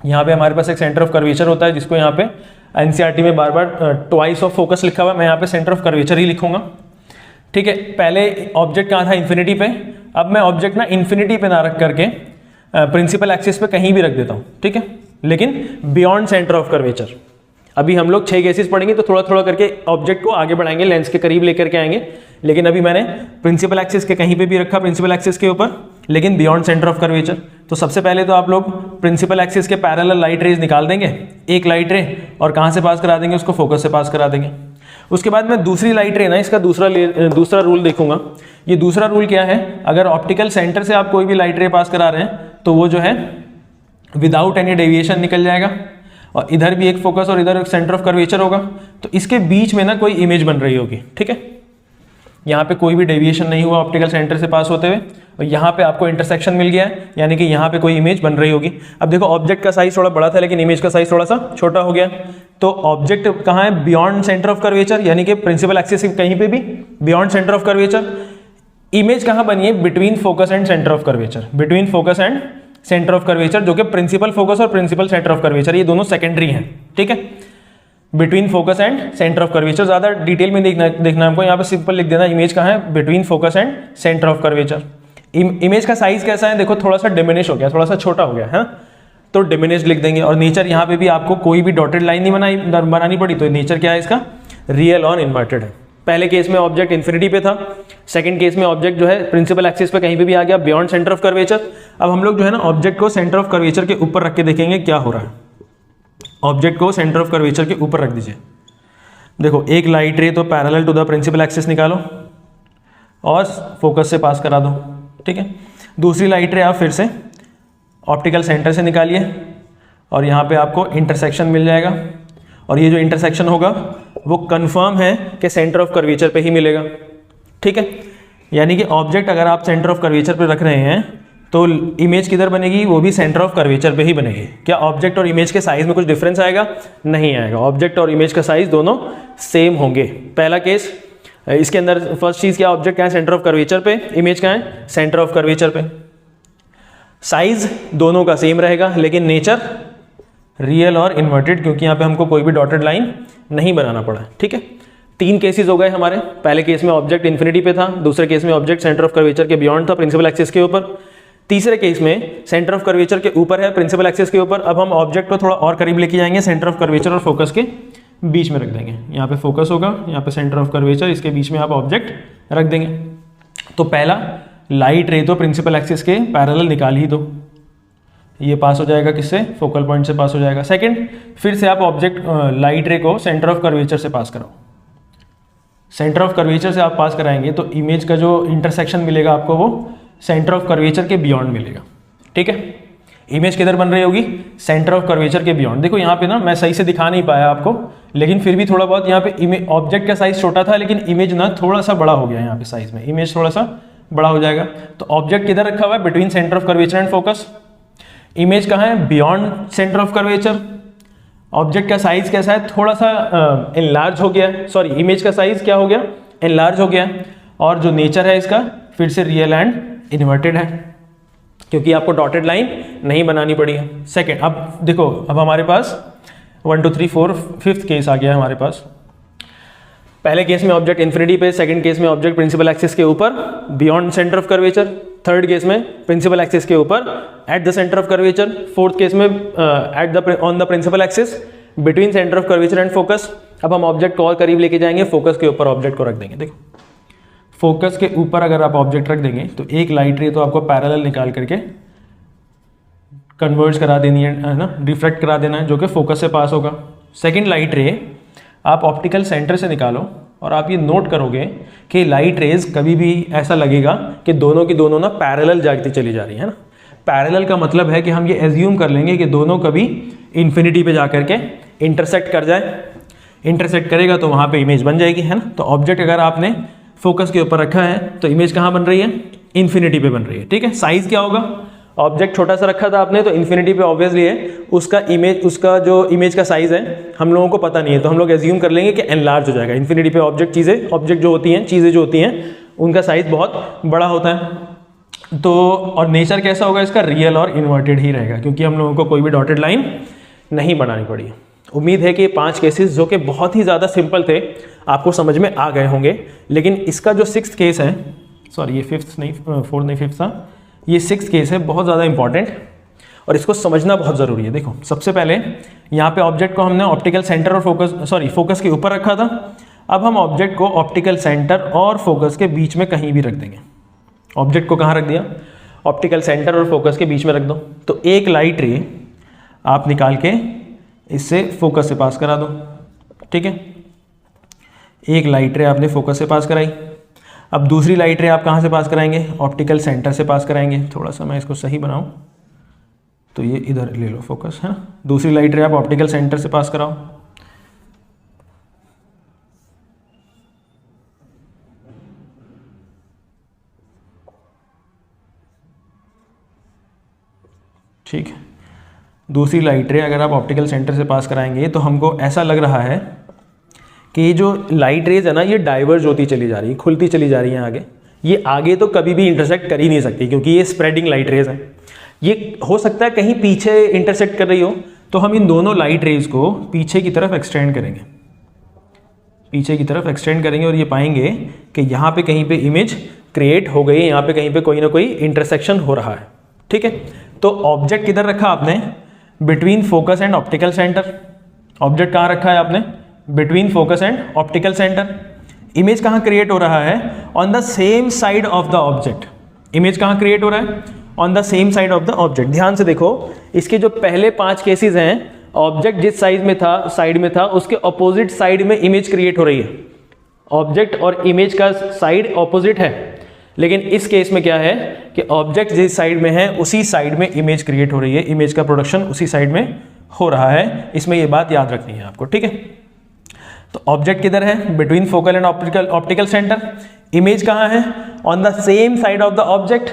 यहाँ पे हमारे पास एक सेंटर ऑफ कर्वेचर होता है, जिसको यहाँ पे एनसीईआरटी में बार बार ट्वाइस ऑफ फोकस लिखा हुआ है, मैं यहाँ पे सेंटर ऑफ कर्वेचर ही लिखूंगा, ठीक है। पहले ऑब्जेक्ट कहाँ था, इन्फिनिटी पे, अब मैं ऑब्जेक्ट ना इन्फिनिटी पे ना रख करके प्रिंसिपल एक्सिस पे कहीं भी रख देता हूँ, ठीक है, लेकिन बियॉन्ड सेंटर ऑफ कर्वेचर। अभी हम लोग 6 केसेस पढ़ेंगे तो थोड़ा थोड़ा करके ऑब्जेक्ट को आगे बढ़ाएंगे, लेंस के करीब लेकर के आएंगे, लेकिन अभी मैंने प्रिंसिपल एक्सिस के कहीं पे भी रखा, प्रिंसिपल एक्सिस के ऊपर, लेकिन बियॉन्ड सेंटर ऑफ कर्वेचर। तो सबसे पहले तो आप लोग प्रिंसिपल एक्सिस के पैरेलल लाइट रेज निकाल देंगे, एक लाइट रे, और कहाँ से पास करा देंगे, उसको फोकस से पास करा देंगे। उसके बाद मैं दूसरी लाइट रे ना, इसका दूसरा रूल देखूंगा। ये दूसरा रूल क्या है, अगर ऑप्टिकल सेंटर से आप कोई भी लाइट रे पास करा रहे हैं तो वो जो है विदाउट एनी डेविएशन निकल जाएगा, और इधर भी एक फोकस और इधर एक सेंटर ऑफ कर्वेचर होगा, तो इसके बीच में ना कोई इमेज बन रही होगी, ठीक है। यहाँ पे कोई भी डेविएशन नहीं हुआ ऑप्टिकल सेंटर से पास होते हुए, और यहाँ पे आपको इंटरसेक्शन मिल गया है, यानी कि यहाँ पे कोई इमेज बन रही होगी। अब देखो ऑब्जेक्ट का साइज थोड़ा बड़ा था लेकिन इमेज का साइज थोड़ा सा छोटा हो गया, तो ऑब्जेक्ट कहाँ है, बियॉन्ड सेंटर ऑफ कर्वेचर, यानी कि प्रिंसिपल एक्सिस कहीं पे भी beyond centre of curvature. Image कहाँ बनी है, between focus and centre of curvature, between focus and centre of curvature, जो कि प्रिंसिपल फोकस और प्रिंसिपल सेंटर ऑफ कर्वेचर ये दोनों सेकेंडरी हैं, ठीक है। Between focus and centre of curvature, ज्यादा डिटेल में देखना हमको, यहाँ पे सिंपल लिख देना इमेज कहाँ है, between focus and centre of curvature. Image का साइज कैसा है, देखो थोड़ा सा डिमिनिश हो गया, थोड़ा सा छोटा हो गया है, तो डिमिनिश लिख देंगे। और नेचर यहाँ पे भी आपको कोई भी डॉटेड लाइन नहीं बनानी पड़ी, तो नेचर क्या है इसका, रियल और इन्वर्टेड है। पहले केस में ऑब्जेक्ट इन्फिनिटी पे था, सेकंड केस में ऑब्जेक्ट जो है प्रिंसिपल एक्सिस पे कहीं पे भी आ गया बियॉन्ड सेंटर ऑफ कर्वेचर। अब हम लोग जो है ना ऑब्जेक्ट को सेंटर ऑफ कर्वेचर के ऊपर रख के देखेंगे क्या हो रहा है। ऑब्जेक्ट को सेंटर ऑफ कर्वेचर के ऊपर रख दीजिए। देखो एक लाइट रे तो parallel to the principal axis निकालो और फोकस से पास करा दो, ठीक है। दूसरी लाइट रे आप फिर से ऑप्टिकल सेंटर से निकालिए और यहाँ पे आपको इंटरसेक्शन मिल जाएगा, और ये जो इंटरसेक्शन होगा वो कंफर्म है कि सेंटर ऑफ कर्वेचर पे ही मिलेगा, ठीक है। यानी कि ऑब्जेक्ट अगर आप सेंटर ऑफ कर्वेचर पे रख रहे हैं तो इमेज किधर बनेगी, वो भी सेंटर ऑफ कर्वेचर पे ही बनेगी। क्या ऑब्जेक्ट और इमेज के साइज में कुछ डिफरेंस आएगा, नहीं आएगा। ऑब्जेक्ट और इमेज का साइज दोनों सेम होंगे। पहला केस, इसके अंदर फर्स्ट चीज क्या, ऑब्जेक्ट क्या है, सेंटर ऑफ कर्वेचर पे, इमेज क्या है, सेंटर ऑफ कर्वेचर पे। साइज दोनों का सेम रहेगा लेकिन नेचर रियल और इन्वर्टेड, क्योंकि यहाँ पे हमको कोई भी डॉटेड लाइन नहीं बनाना पड़ा, ठीक है। 3 केसेस हो गए हमारे। पहले केस में ऑब्जेक्ट इन्फिनिटी पे था, दूसरे केस में ऑब्जेक्ट सेंटर ऑफ कर्वेचर के बियॉन्ड था प्रिंसिपल एक्सिस के ऊपर, तीसरे केस में सेंटर ऑफ कर्वेचर के ऊपर है प्रिंसिपल एक्सिस के ऊपर। अब हम ऑब्जेक्ट को थोड़ा और करीब लेके जाएंगे, सेंटर ऑफ कर्वेचर और फोकस के बीच में रख देंगे। यहाँ पे फोकस होगा, यहाँ पे सेंटर ऑफ कर्वेचर, इसके बीच में आप ऑब्जेक्ट रख देंगे। तो पहला लाइट रे तो प्रिंसिपल एक्सिस के पैरेलल निकाल ही दो, ये पास हो जाएगा किससे, फोकल पॉइंट से पास हो जाएगा। सेकंड, फिर से आप ऑब्जेक्ट लाइट रे को सेंटर ऑफ कर्वेचर से पास कराओ। सेंटर ऑफ कर्वेचर से आप पास कराएंगे तो इमेज का जो इंटरसेक्शन मिलेगा आपको वो सेंटर ऑफ कर्वेचर के बियॉन्ड मिलेगा, ठीक है। इमेज किधर बन रही होगी, सेंटर ऑफ कर्वेचर के बियॉन्ड। देखो यहाँ पे ना मैं सही से दिखा नहीं पाया आपको, लेकिन फिर भी थोड़ा बहुत यहाँ पे ऑब्जेक्ट का साइज छोटा था लेकिन इमेज ना थोड़ा सा बड़ा हो गया, यहाँ पे साइज में इमेज थोड़ा सा बड़ा हो जाएगा। तो ऑब्जेक्ट किधर रखा हुआ है, between centre of curvature and focus. Image कहाँ है, beyond centre of curvature. Object का साइज कैसा है, थोड़ा सा एनलार्ज हो गया, सॉरी इमेज का साइज क्या हो गया, एनलार्ज हो गया। और जो नेचर है इसका फिर से रियल एंड इन्वर्टेड है, क्योंकि आपको डॉटेड लाइन नहीं बनानी पड़ी है। सेकेंड, अब देखो अब हमारे पास 1 2 3 4 5th केस आ गया है हमारे पास। पहले केस में ऑब्जेक्ट इन्फिनिटी पे, सेकंड केस में ऑब्जेक्ट प्रिंसिपल एक्सिस के ऊपर beyond centre of curvature, third case में प्रिंसिपल एक्सिस के ऊपर at the centre of curvature, fourth case में on the principal axis between centre of curvature and focus. अब हम ऑब्जेक्ट को और करीब लेके जाएंगे, फोकस के ऊपर ऑब्जेक्ट को रख देंगे। देखो फोकस के ऊपर अगर आप ऑब्जेक्ट रख देंगे तो एक लाइट रे तो आपको पैरेलल निकाल करके कन्वर्ज करा देनी है ना, रिफ्लेक्ट करा देना है, जो कि फोकस से पास होगा। सेकेंड लाइट रे आप ऑप्टिकल सेंटर से निकालो और आप ये नोट करोगे कि लाइट रेज कभी भी ऐसा लगेगा कि दोनों की दोनों ना पैरेलल जाती चली जा रही है ना। पैरेलल का मतलब है कि हम ये एज्यूम कर लेंगे कि दोनों कभी इन्फिनिटी पे जाकर के इंटरसेक्ट कर जाए, इंटरसेक्ट करेगा तो वहाँ पे इमेज बन जाएगी, है ना। तो ऑब्जेक्ट अगर आपने फोकस के ऊपर रखा है तो इमेज कहाँ बन रही है, इन्फिनिटी पे बन रही है, ठीक है। साइज क्या होगा, ऑब्जेक्ट छोटा सा रखा था आपने तो इन्फिनिटी पे ऑब्वियसली है, उसका जो इमेज का साइज है हम लोगों को पता नहीं है, तो हम लोग एज्यूम कर लेंगे कि एनलार्ज हो जाएगा। इन्फिनिटी पे ऑब्जेक्ट जो होती हैं, चीज़ें जो होती हैं उनका साइज बहुत बड़ा होता है। तो और नेचर कैसा होगा इसका, रियल और इन्वर्टेड ही रहेगा, क्योंकि हम लोगों को कोई भी डॉटेड लाइन नहीं बनानी पड़ी। उम्मीद है कि 5 केसेस जो कि बहुत ही ज़्यादा सिंपल थे आपको समझ में आ गए होंगे। लेकिन इसका जो 6th केस है, सॉरी ये 4th नहीं 5th था, ये 6th केस है, बहुत ज़्यादा इंपॉर्टेंट और इसको समझना बहुत ज़रूरी है। देखो सबसे पहले यहाँ पे ऑब्जेक्ट को हमने ऑप्टिकल सेंटर और फोकस के ऊपर रखा था। अब हम ऑब्जेक्ट को ऑप्टिकल सेंटर और फोकस के बीच में कहीं भी रख देंगे। ऑब्जेक्ट को कहाँ रख दिया, ऑप्टिकल सेंटर और फोकस के बीच में रख दो। तो एक लाइट रे आप निकाल के इससे फोकस से पास करा दो, ठीक है। एक लाइट रे आपने फोकस से पास कराई, अब दूसरी लाइट रे आप कहाँ से पास कराएंगे, ऑप्टिकल सेंटर से पास कराएंगे। थोड़ा सा मैं इसको सही बनाऊं तो ये इधर ले लो फोकस, है ना। दूसरी लाइट रे आप ऑप्टिकल सेंटर से पास कराओ, ठीक है। दूसरी लाइट रे अगर आप ऑप्टिकल सेंटर से पास कराएंगे तो हमको ऐसा लग रहा है कि ये जो लाइट रेज है ना, ये डाइवर्ज होती चली जा रही है, खुलती चली जा रही है आगे। ये आगे तो कभी भी इंटरसेक्ट कर ही नहीं सकती क्योंकि ये स्प्रेडिंग लाइट रेज है। ये हो सकता है कहीं पीछे इंटरसेक्ट कर रही हो, तो हम इन दोनों लाइट रेज को पीछे की तरफ एक्सटेंड करेंगे, पीछे की तरफ एक्सटेंड करेंगे और ये पाएंगे कि यहाँ पे कहीं पे इमेज क्रिएट हो गई है, यहाँ पे कहीं पे कोई ना कोई इंटरसेक्शन हो रहा है, ठीक है। तो ऑब्जेक्ट किधर रखा आपने, between focus and optical centre. Object कहाँ रखा है आपने, between focus and optical centre. Image कहाँ क्रिएट हो रहा है, on the same side of the object. Image कहाँ क्रिएट हो रहा है, on the same side of the object. ध्यान से देखो, इसके जो पहले 5 केसेस हैं, ऑब्जेक्ट जिस साइड में था उसके ऑपोजिट साइड में इमेज क्रिएट हो रही है। ऑब्जेक्ट और इमेज का साइड ऑपोजिट है, लेकिन इस केस में क्या है कि ऑब्जेक्ट जिस साइड में है उसी साइड में इमेज क्रिएट हो रही है, इमेज का प्रोडक्शन उसी साइड में हो रहा है। इसमें ये बात याद रखनी है आपको, ठीक है। तो ऑब्जेक्ट किधर है, between focal and optical centre. Image कहाँ है, on the same side of the object,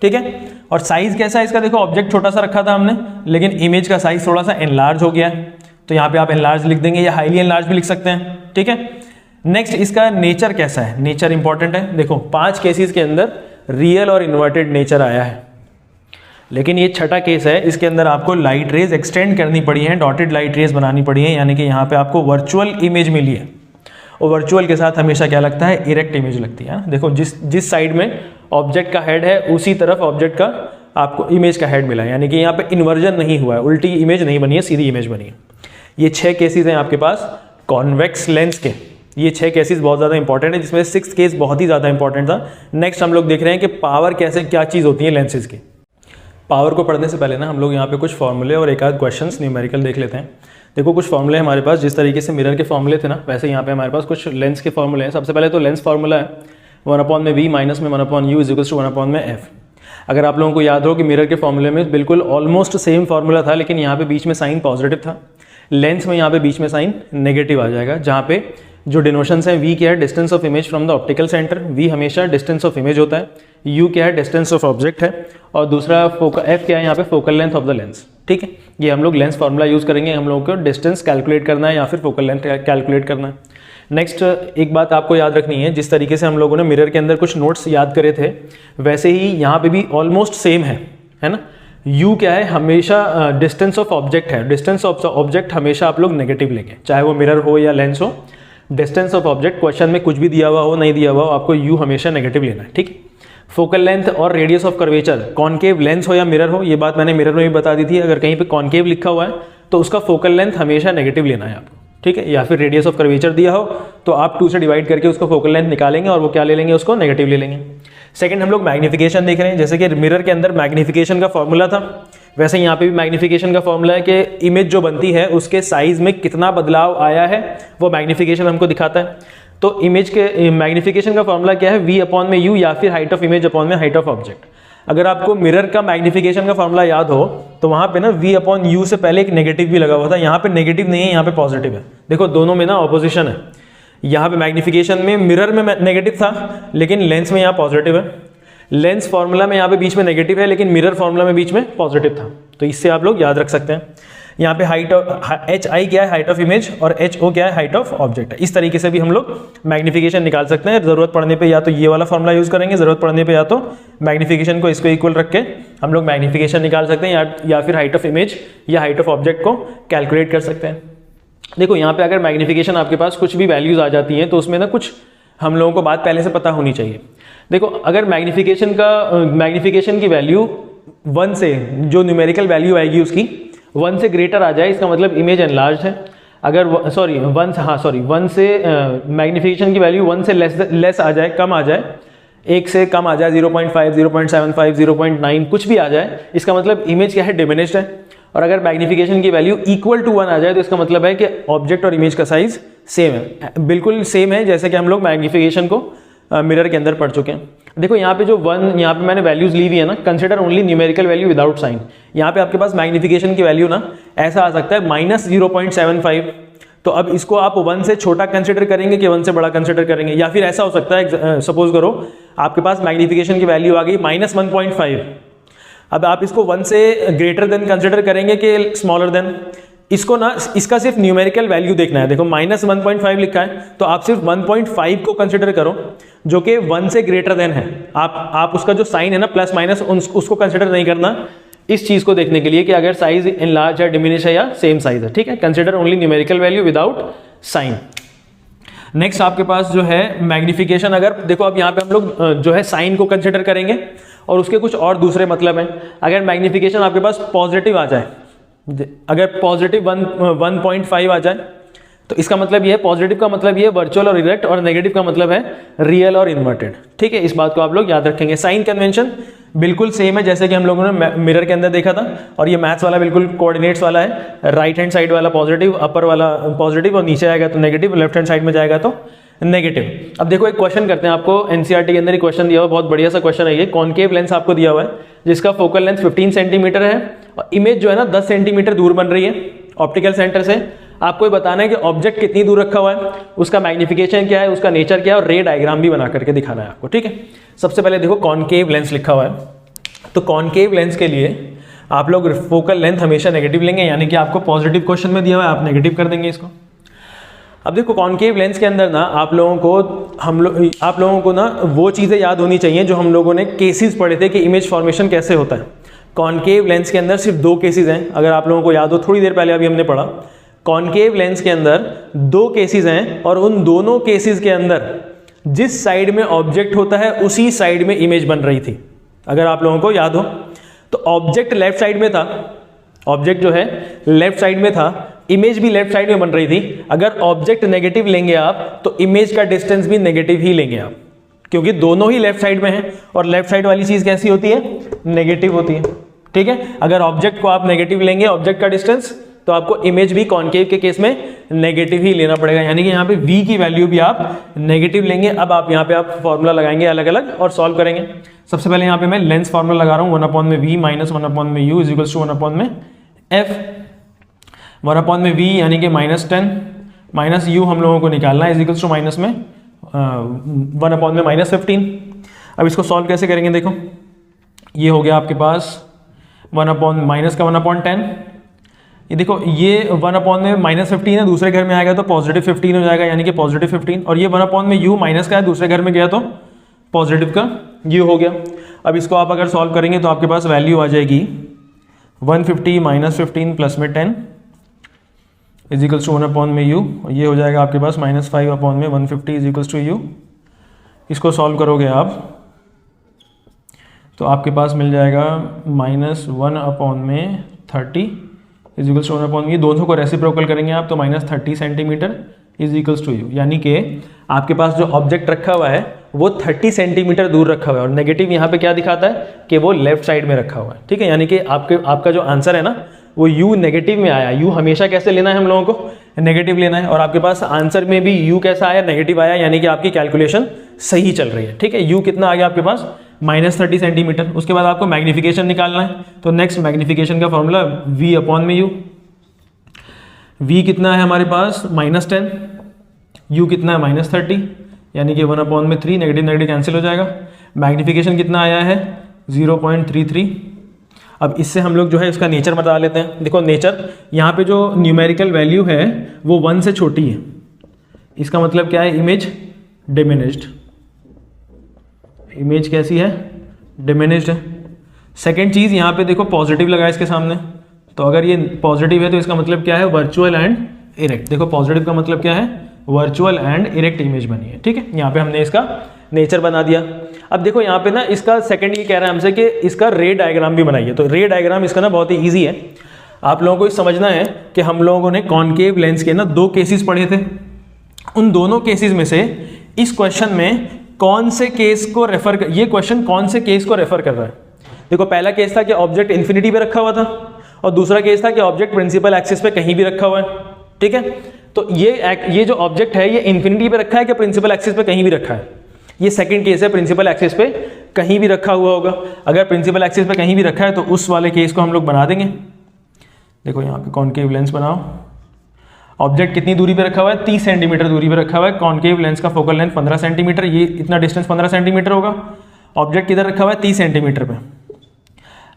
ठीक है। और साइज कैसा है इसका, देखो ऑब्जेक्ट छोटा सा रखा था हमने, लेकिन इमेज का साइज थोड़ा सा एनलार्ज हो गया है, तो यहाँ पे आप एनलार्ज लिख देंगे या हाईली एनलार्ज भी लिख सकते हैं, ठीक है। नेक्स्ट, इसका नेचर कैसा है, नेचर इंपॉर्टेंट है। देखो 5 केसेस के अंदर रियल और इन्वर्टेड नेचर आया है, लेकिन ये छठा केस है, इसके अंदर आपको लाइट रेज एक्सटेंड करनी पड़ी है, डॉटेड लाइट रेज बनानी पड़ी है, यानी कि यहाँ पे आपको वर्चुअल इमेज मिली है। और वर्चुअल के साथ हमेशा क्या लगता है, इरेक्ट इमेज लगती है। देखो जिस साइड में ऑब्जेक्ट का हेड है उसी तरफ ऑब्जेक्ट का आपको इमेज का हेड मिला है, यानी कि यहाँ पे इन्वर्जन नहीं हुआ है, उल्टी इमेज नहीं बनी है, सीधी इमेज बनी है। ये 6 केसेस हैं आपके पास कॉन्वेक्स लेंस के। ये 6 केसेस बहुत ज़्यादा इंपॉर्टेंट है, जिसमें 6th केस बहुत ही ज़्यादा इंपॉर्टेंट था। नेक्स्ट हम लोग देख रहे हैं कि पावर क्या चीज़ होती है लेंसेज की। पावर को पढ़ने से पहले ना हम लोग यहाँ पे कुछ फॉर्मूले और एक आध क्वेश्चंस न्यूमेरिकल देख लेते हैं। देखो कुछ फॉर्मूले हमारे पास, जिस तरीके से मिरर के फॉर्मूले थे ना, वैसे यहाँ पे हमारे पास कुछ लेंस के फॉर्मूले हैं। सबसे पहले तो लेंस फार्मूला है 1/v माइनस में 1/u is equals to 1/f। अगर आप लोगों को याद हो कि मिरर के फॉर्मूले में बिल्कुल ऑलमोस्ट सेम फॉर्मूला था, लेकिन यहाँ पे बीच में साइन पॉजिटिव था। लेंस में यहाँ पे बीच में साइन नेगेटिव आ जाएगा, जहाँ पे जो डिनोशंस हैं, v क्या है, distance of image from the optical centre, v हमेशा डिस्टेंस ऑफ इमेज होता है, u क्या है, डिस्टेंस ऑफ ऑब्जेक्ट है, और दूसरा f क्या है, यहाँ पे focal length of the lens, ठीक है। ये हम लोग लेंस फार्मूला यूज करेंगे, हम लोगों को डिस्टेंस कैलकुलेट करना है या फिर फोकल लेंथ कैलकुलेट करना है। नेक्स्ट एक बात आपको याद रखनी है, जिस तरीके से हम लोगों ने मिरर के अंदर कुछ नोट्स याद करे थे, वैसे ही यहाँ पे भी ऑलमोस्ट सेम है ना। u क्या है, हमेशा डिस्टेंस ऑफ ऑब्जेक्ट है, डिस्टेंस ऑफ ऑब्जेक्ट हमेशा आप लोग नेगेटिव लेंगे, चाहे वो मिरर हो या लेंस हो। डिस्टेंस ऑफ ऑब्जेक्ट क्वेश्चन में कुछ भी दिया हुआ हो नहीं दिया हुआ हो, आपको u हमेशा नेगेटिव लेना है, ठीक। फोकल लेंथ और radius of curvature, concave lens हो या मिरर हो, ये बात मैंने मिरर में भी बता दी थी। अगर कहीं पे कॉनकेव लिखा हुआ है तो उसका फोकल लेंथ हमेशा नेगेटिव लेना है आपको, ठीक है। या फिर रेडियस ऑफ कर्वेचर दिया हो तो आप 2 से डिवाइड करके उसको फोकल लेंथ निकालेंगे और वो क्या ले लेंगे, उसको नेगेटिव ले लेंगे। सेकंड, हम लोग मैग्निफिकेशन देख रहे हैं। जैसे कि मिरर के अंदर मैग्निफिकेशन का फॉर्मूला था, वैसे यहाँ पे भी मैग्निफिकेशन का फॉर्मूला है कि इमेज जो बनती है उसके साइज में कितना बदलाव आया है, वो मैग्निफिकेशन हमको दिखाता है। तो इमेज के मैग्निफिकेशन का फॉर्मूला क्या है, v/u या फिर हाइट ऑफ इमेज अपॉन में हाइट ऑफ ऑब्जेक्ट। अगर आपको मिरर का मैग्निफिकेशन का फॉर्मूला याद हो तो वहां पे ना v/u से पहले एक नेगेटिव भी लगा हुआ था, यहाँ पे नेगेटिव नहीं है, यहाँ पे पॉजिटिव है। देखो दोनों में ना ऑपोजिशन है, यहाँ पे मैग्निफिकेशन में मिरर में नेगेटिव था, लेकिन लेंस में यहाँ पॉजिटिव है। लेंस फार्मूला में यहाँ पे बीच में नेगेटिव है, लेकिन मिरर फार्मूला में बीच में पॉजिटिव था। तो इससे आप लोग याद रख सकते हैं। यहाँ पे हाइट hi क्या है, हाइट ऑफ इमेज, और ho क्या है, हाइट ऑफ ऑब्जेक्ट है। इस तरीके से भी हम लोग मैग्निफिकेशन निकाल सकते हैं। जरूरत पड़ने पे या तो ये वाला फॉर्मूला यूज करेंगे, जरूरत पड़ने पे या तो मैग्निफिकेशन को इसको इक्वल रख के हम लोग मैग्निफिकेशन निकाल सकते हैं, या फिर हाइट ऑफ इमेज या हाइट ऑफ ऑब्जेक्ट को कैलकुलेट कर सकते हैं। देखो यहाँ पे अगर मैग्निफिकेशन आपके पास कुछ भी वैल्यूज आ जाती हैं तो उसमें ना कुछ हम लोगों को बात पहले से पता होनी चाहिए। देखो अगर मैग्निफिकेशन की वैल्यू 1 से, जो न्यूमेरिकल वैल्यू आएगी उसकी 1 से ग्रेटर आ जाए, इसका मतलब इमेज एनलार्ज है। अगर 1 से मैग्निफिकेशन की वैल्यू 1 से लेस आ जाए, कम आ जाए, 1 से कम आ जाए, 0.5, 0.75, 0.9 कुछ भी आ जाए, इसका मतलब इमेज क्या है, डिमिनिश्ड है। और अगर मैग्नीफिकेशन की वैल्यू इक्वल टू 1 आ जाए तो इसका मतलब है कि ऑब्जेक्ट और इमेज का साइज सेम है, बिल्कुल सेम है जैसे कि हम लोग मैग्नीफिकेशन को मिरर के अंदर पढ़ चुके हैं। देखो यहाँ पे जो 1 यहाँ पे मैंने वैल्यूज ली हुई है ना, consider only numerical value without sign. यहाँ पे आपके पास मैग्नीफिकेशन की वैल्यू ना ऐसा आ सकता है -0.75, तो अब इसको आप 1 से छोटा कंसिडर करेंगे कि 1 से बड़ा कंसिडर करेंगे, या फिर ऐसा हो सकता है सपोज करो आपके पास मैग्नीफिकेशन की वैल्यू आ गई -1.5, अब आप इसको 1 से ग्रेटर देन कंसिडर करेंगे कि स्मॉलर देन। इसको ना इसका सिर्फ न्यूमेरिकल वैल्यू देखना है। देखो -1.5 लिखा है तो आप सिर्फ 1.5 को कंसिडर करो जो कि 1 से ग्रेटर देन है। आप उसका जो साइन है ना प्लस माइनस उसको कंसिडर नहीं करना इस चीज को देखने के लिए कि अगर साइज इन लार्ज है, डिमिनिश है या सेम साइज है। ठीक है, consider only numerical value without sign. Next आपके पास जो है मैग्नीफिकेशन, अगर देखो अब यहाँ पे हम लोग जो है साइन को कंसिडर करेंगे और उसके कुछ और दूसरे मतलब हैं। अगर मैग्नीफिकेशन आपके पास पॉजिटिव आ जाए, अगर पॉजिटिव 1.5 आ जाए तो इसका मतलब ये है, पॉजिटिव का मतलब ये है वर्चुअल और इरेक्ट, और नेगेटिव का मतलब है रियल और इन्वर्टेड। ठीक है, इस बात को आप लोग याद रखेंगे। साइन कन्वेंशन बिल्कुल सेम है जैसे कि हम लोगों ने मिरर के अंदर देखा था, और ये मैथ्स वाला बिल्कुल कोऑर्डिनेट्स वाला है। राइट हैंड साइड वाला पॉजिटिव, अपर वाला पॉजिटिव, और नीचे आएगा तो नेगेटिव, लेफ्ट हैंड साइड में जाएगा तो नेगेटिव। अब देखो एक क्वेश्चन करते हैं, आपको एनसीईआरटी के अंदर एक क्वेश्चन दिया हुआ, बहुत बढ़िया सा क्वेश्चन है ये। कॉनकेव लेंस आपको दिया हुआ है जिसका फोकल लेंथ 15 सेंटीमीटर है और इमेज जो है ना 10 सेंटीमीटर दूर बन रही है ऑप्टिकल सेंटर से। आपको ये बताना है कि ऑब्जेक्ट कितनी दूर रखा हुआ है, उसका मैग्नीफिकेशन क्या है, उसका नेचर क्या है, और रे डायग्राम भी बना करके दिखाना है आपको। ठीक है, सबसे पहले देखो कॉनकेव लेंस लिखा हुआ है, तो कॉनकेव लेंस के लिए आप लोग फोकल लेंथ हमेशा नेगेटिव लेंगे, यानी कि आपको पॉजिटिव क्वेश्चन में दिया हुआ है, आप नेगेटिव कर देंगे इसको। अब देखो कॉनकेव लेंस के अंदर ना आप लोगों को ना वो चीज़ें याद होनी चाहिए जो हम लोगों ने केसेस पढ़े थे कि इमेज फॉर्मेशन कैसे होता है। कॉनकेव लेंस के अंदर सिर्फ 2 केसेस हैं, अगर आप लोगों को याद हो, थोड़ी देर पहले अभी हमने पढ़ा। कॉनकेव लेंस के अंदर 2 केसेस हैं और उन दोनों केसेस के अंदर जिस साइड में ऑब्जेक्ट होता है उसी साइड में इमेज बन रही थी, अगर आप लोगों को याद हो। तो ऑब्जेक्ट लेफ्ट साइड में था, ऑब्जेक्ट जो है लेफ्ट साइड में था, इमेज भी लेफ्ट साइड में बन रही थी। अगर ऑब्जेक्ट नेगेटिव लेंगे आप तो इमेज का डिस्टेंस भी नेगेटिव ही लेंगे आप, क्योंकि दोनों ही लेफ्ट साइड में हैं और लेफ्ट साइड वाली चीज कैसी होती है, नेगेटिव होती है। ठीक है, अगर ऑब्जेक्ट को आप नेगेटिव लेंगे, ऑब्जेक्ट का डिस्टेंस, तो आपको इमेज भी कॉनकेव के केस में नेगेटिव ही लेना पड़ेगा, यानी कि यहाँ पे v की वैल्यू भी आप नेगेटिव लेंगे। अब आप यहाँ पे आप फॉर्मूला लगाएंगे अलग अलग और सॉल्व करेंगे। सबसे पहले यहाँ पे मैं लेंस फॉर्मूला लगा रहा हूँ, 1/v minus 1/u is equals to 1/f। 1/v यानी कि -10 माइनस u हम लोगों को निकालना है, इज इक्वल्स टू माइनस में 1/-15। अब इसको सॉल्व कैसे करेंगे, देखो ये हो गया आपके पास 1/-10। ये देखो ये 1/-15 है, दूसरे घर में आएगा तो +15 हो जाएगा, यानी कि +15। और ये 1/u माइनस का है, दूसरे घर में गया तो पॉजिटिव का u हो गया। अब इसको आप अगर सॉल्व करेंगे तो आपके पास वैल्यू आ जाएगी 150 -15 प्लस में 10 इज इक्वल्स टू 1/u। ये हो जाएगा आपके पास -5/150 इज इक्वल्स टू u। इसको सॉल्व करोगे आप तो आपके पास मिल जाएगा -1/30 इज इक्वल्स टू 1/, ये दोनों को रेसिप्रोकल करेंगे आप तो -30 centimetre is equals to u, यानी कि आपके पास जो ऑब्जेक्ट रखा हुआ है वो 30 सेंटीमीटर दूर रखा हुआ है, और नेगेटिव यहाँ पे क्या दिखाता है कि वो लेफ्ट साइड में रखा हुआ है। ठीक है, यानी कि आपका जो आंसर है ना वो u नेगेटिव में आया। u हमेशा कैसे लेना है हम लोगों को, नेगेटिव लेना है, और आपके पास आंसर में भी u कैसा आया, नेगेटिव आया, यानी कि आपकी कैलकुलेशन सही चल रही है। ठीक है, u कितना आ गया आपके पास -30 सेंटीमीटर। उसके बाद आपको मैग्नीफिकेशन निकालना है, तो नेक्स्ट मैग्नीफिकेशन का फॉर्मूला v/u। v कितना है हमारे पास -10, u कितना है -30, यानी कि 1/3, नेगेटिव नेगेटिव कैंसिल हो जाएगा। मैग्नीफिकेशन कितना आया है 0.33। अब इससे हम लोग जो है इसका नेचर बता लेते हैं। देखो नेचर, यहाँ पे जो न्यूमेरिकल वैल्यू है वो 1 से छोटी है, इसका मतलब क्या है, इमेज डिमिनिश्ड। इमेज कैसी है, डिमिनिश्ड है। सेकेंड चीज़ यहाँ पे देखो पॉजिटिव लगा इसके सामने, तो अगर ये पॉजिटिव है तो इसका मतलब क्या है, वर्चुअल एंड इरेक्ट। देखो पॉजिटिव का मतलब क्या है, वर्चुअल एंड इरेक्ट इमेज बनी है। ठीक है, यहाँ पे हमने इसका नेचर बना दिया। अब देखो यहाँ पे ना इसका सेकंड ये कह रहा है हमसे कि इसका रे डायग्राम भी बनाइए, तो रे डायग्राम इसका ना बहुत ही ईजी है। आप लोगों को समझना है कि हम लोगों ने कॉनकेव लेंस के ना 2 केसेस पढ़े थे, उन दोनों केसेस में से इस क्वेश्चन में कौन से केस को रेफर कर, ये क्वेश्चन कौन से केस को रेफर कर रहा है। देखो पहला केस था कि ऑब्जेक्ट इन्फिनिटी पे रखा हुआ था, और दूसरा केस था कि ऑब्जेक्ट प्रिंसिपल एक्सिस पे कहीं भी रखा हुआ है, ठीक है। तो ये जो ऑब्जेक्ट है ये इन्फिनिटी पे रखा है कि प्रिंसिपल एक्सिस पे कहीं भी रखा है, ये सेकंड केस है, प्रिंसिपल एक्सिस पे कहीं भी रखा हुआ होगा। अगर प्रिंसिपल एक्सिस पे कहीं भी रखा है तो उस वाले केस को हम लोग बना देंगे। देखो यहाँ पे कॉनकेव लेंस बनाओ, ऑब्जेक्ट कितनी दूरी पे रखा हुआ है, 30 सेंटीमीटर दूरी पे रखा हुआ है, कॉनकेव लेंस का फोकल लेंथ 15 सेंटीमीटर, ये इतना डिस्टेंस 15 सेंटीमीटर होगा। ऑब्जेक्ट किधर रखा हुआ है, 30 सेंटीमीटर पे।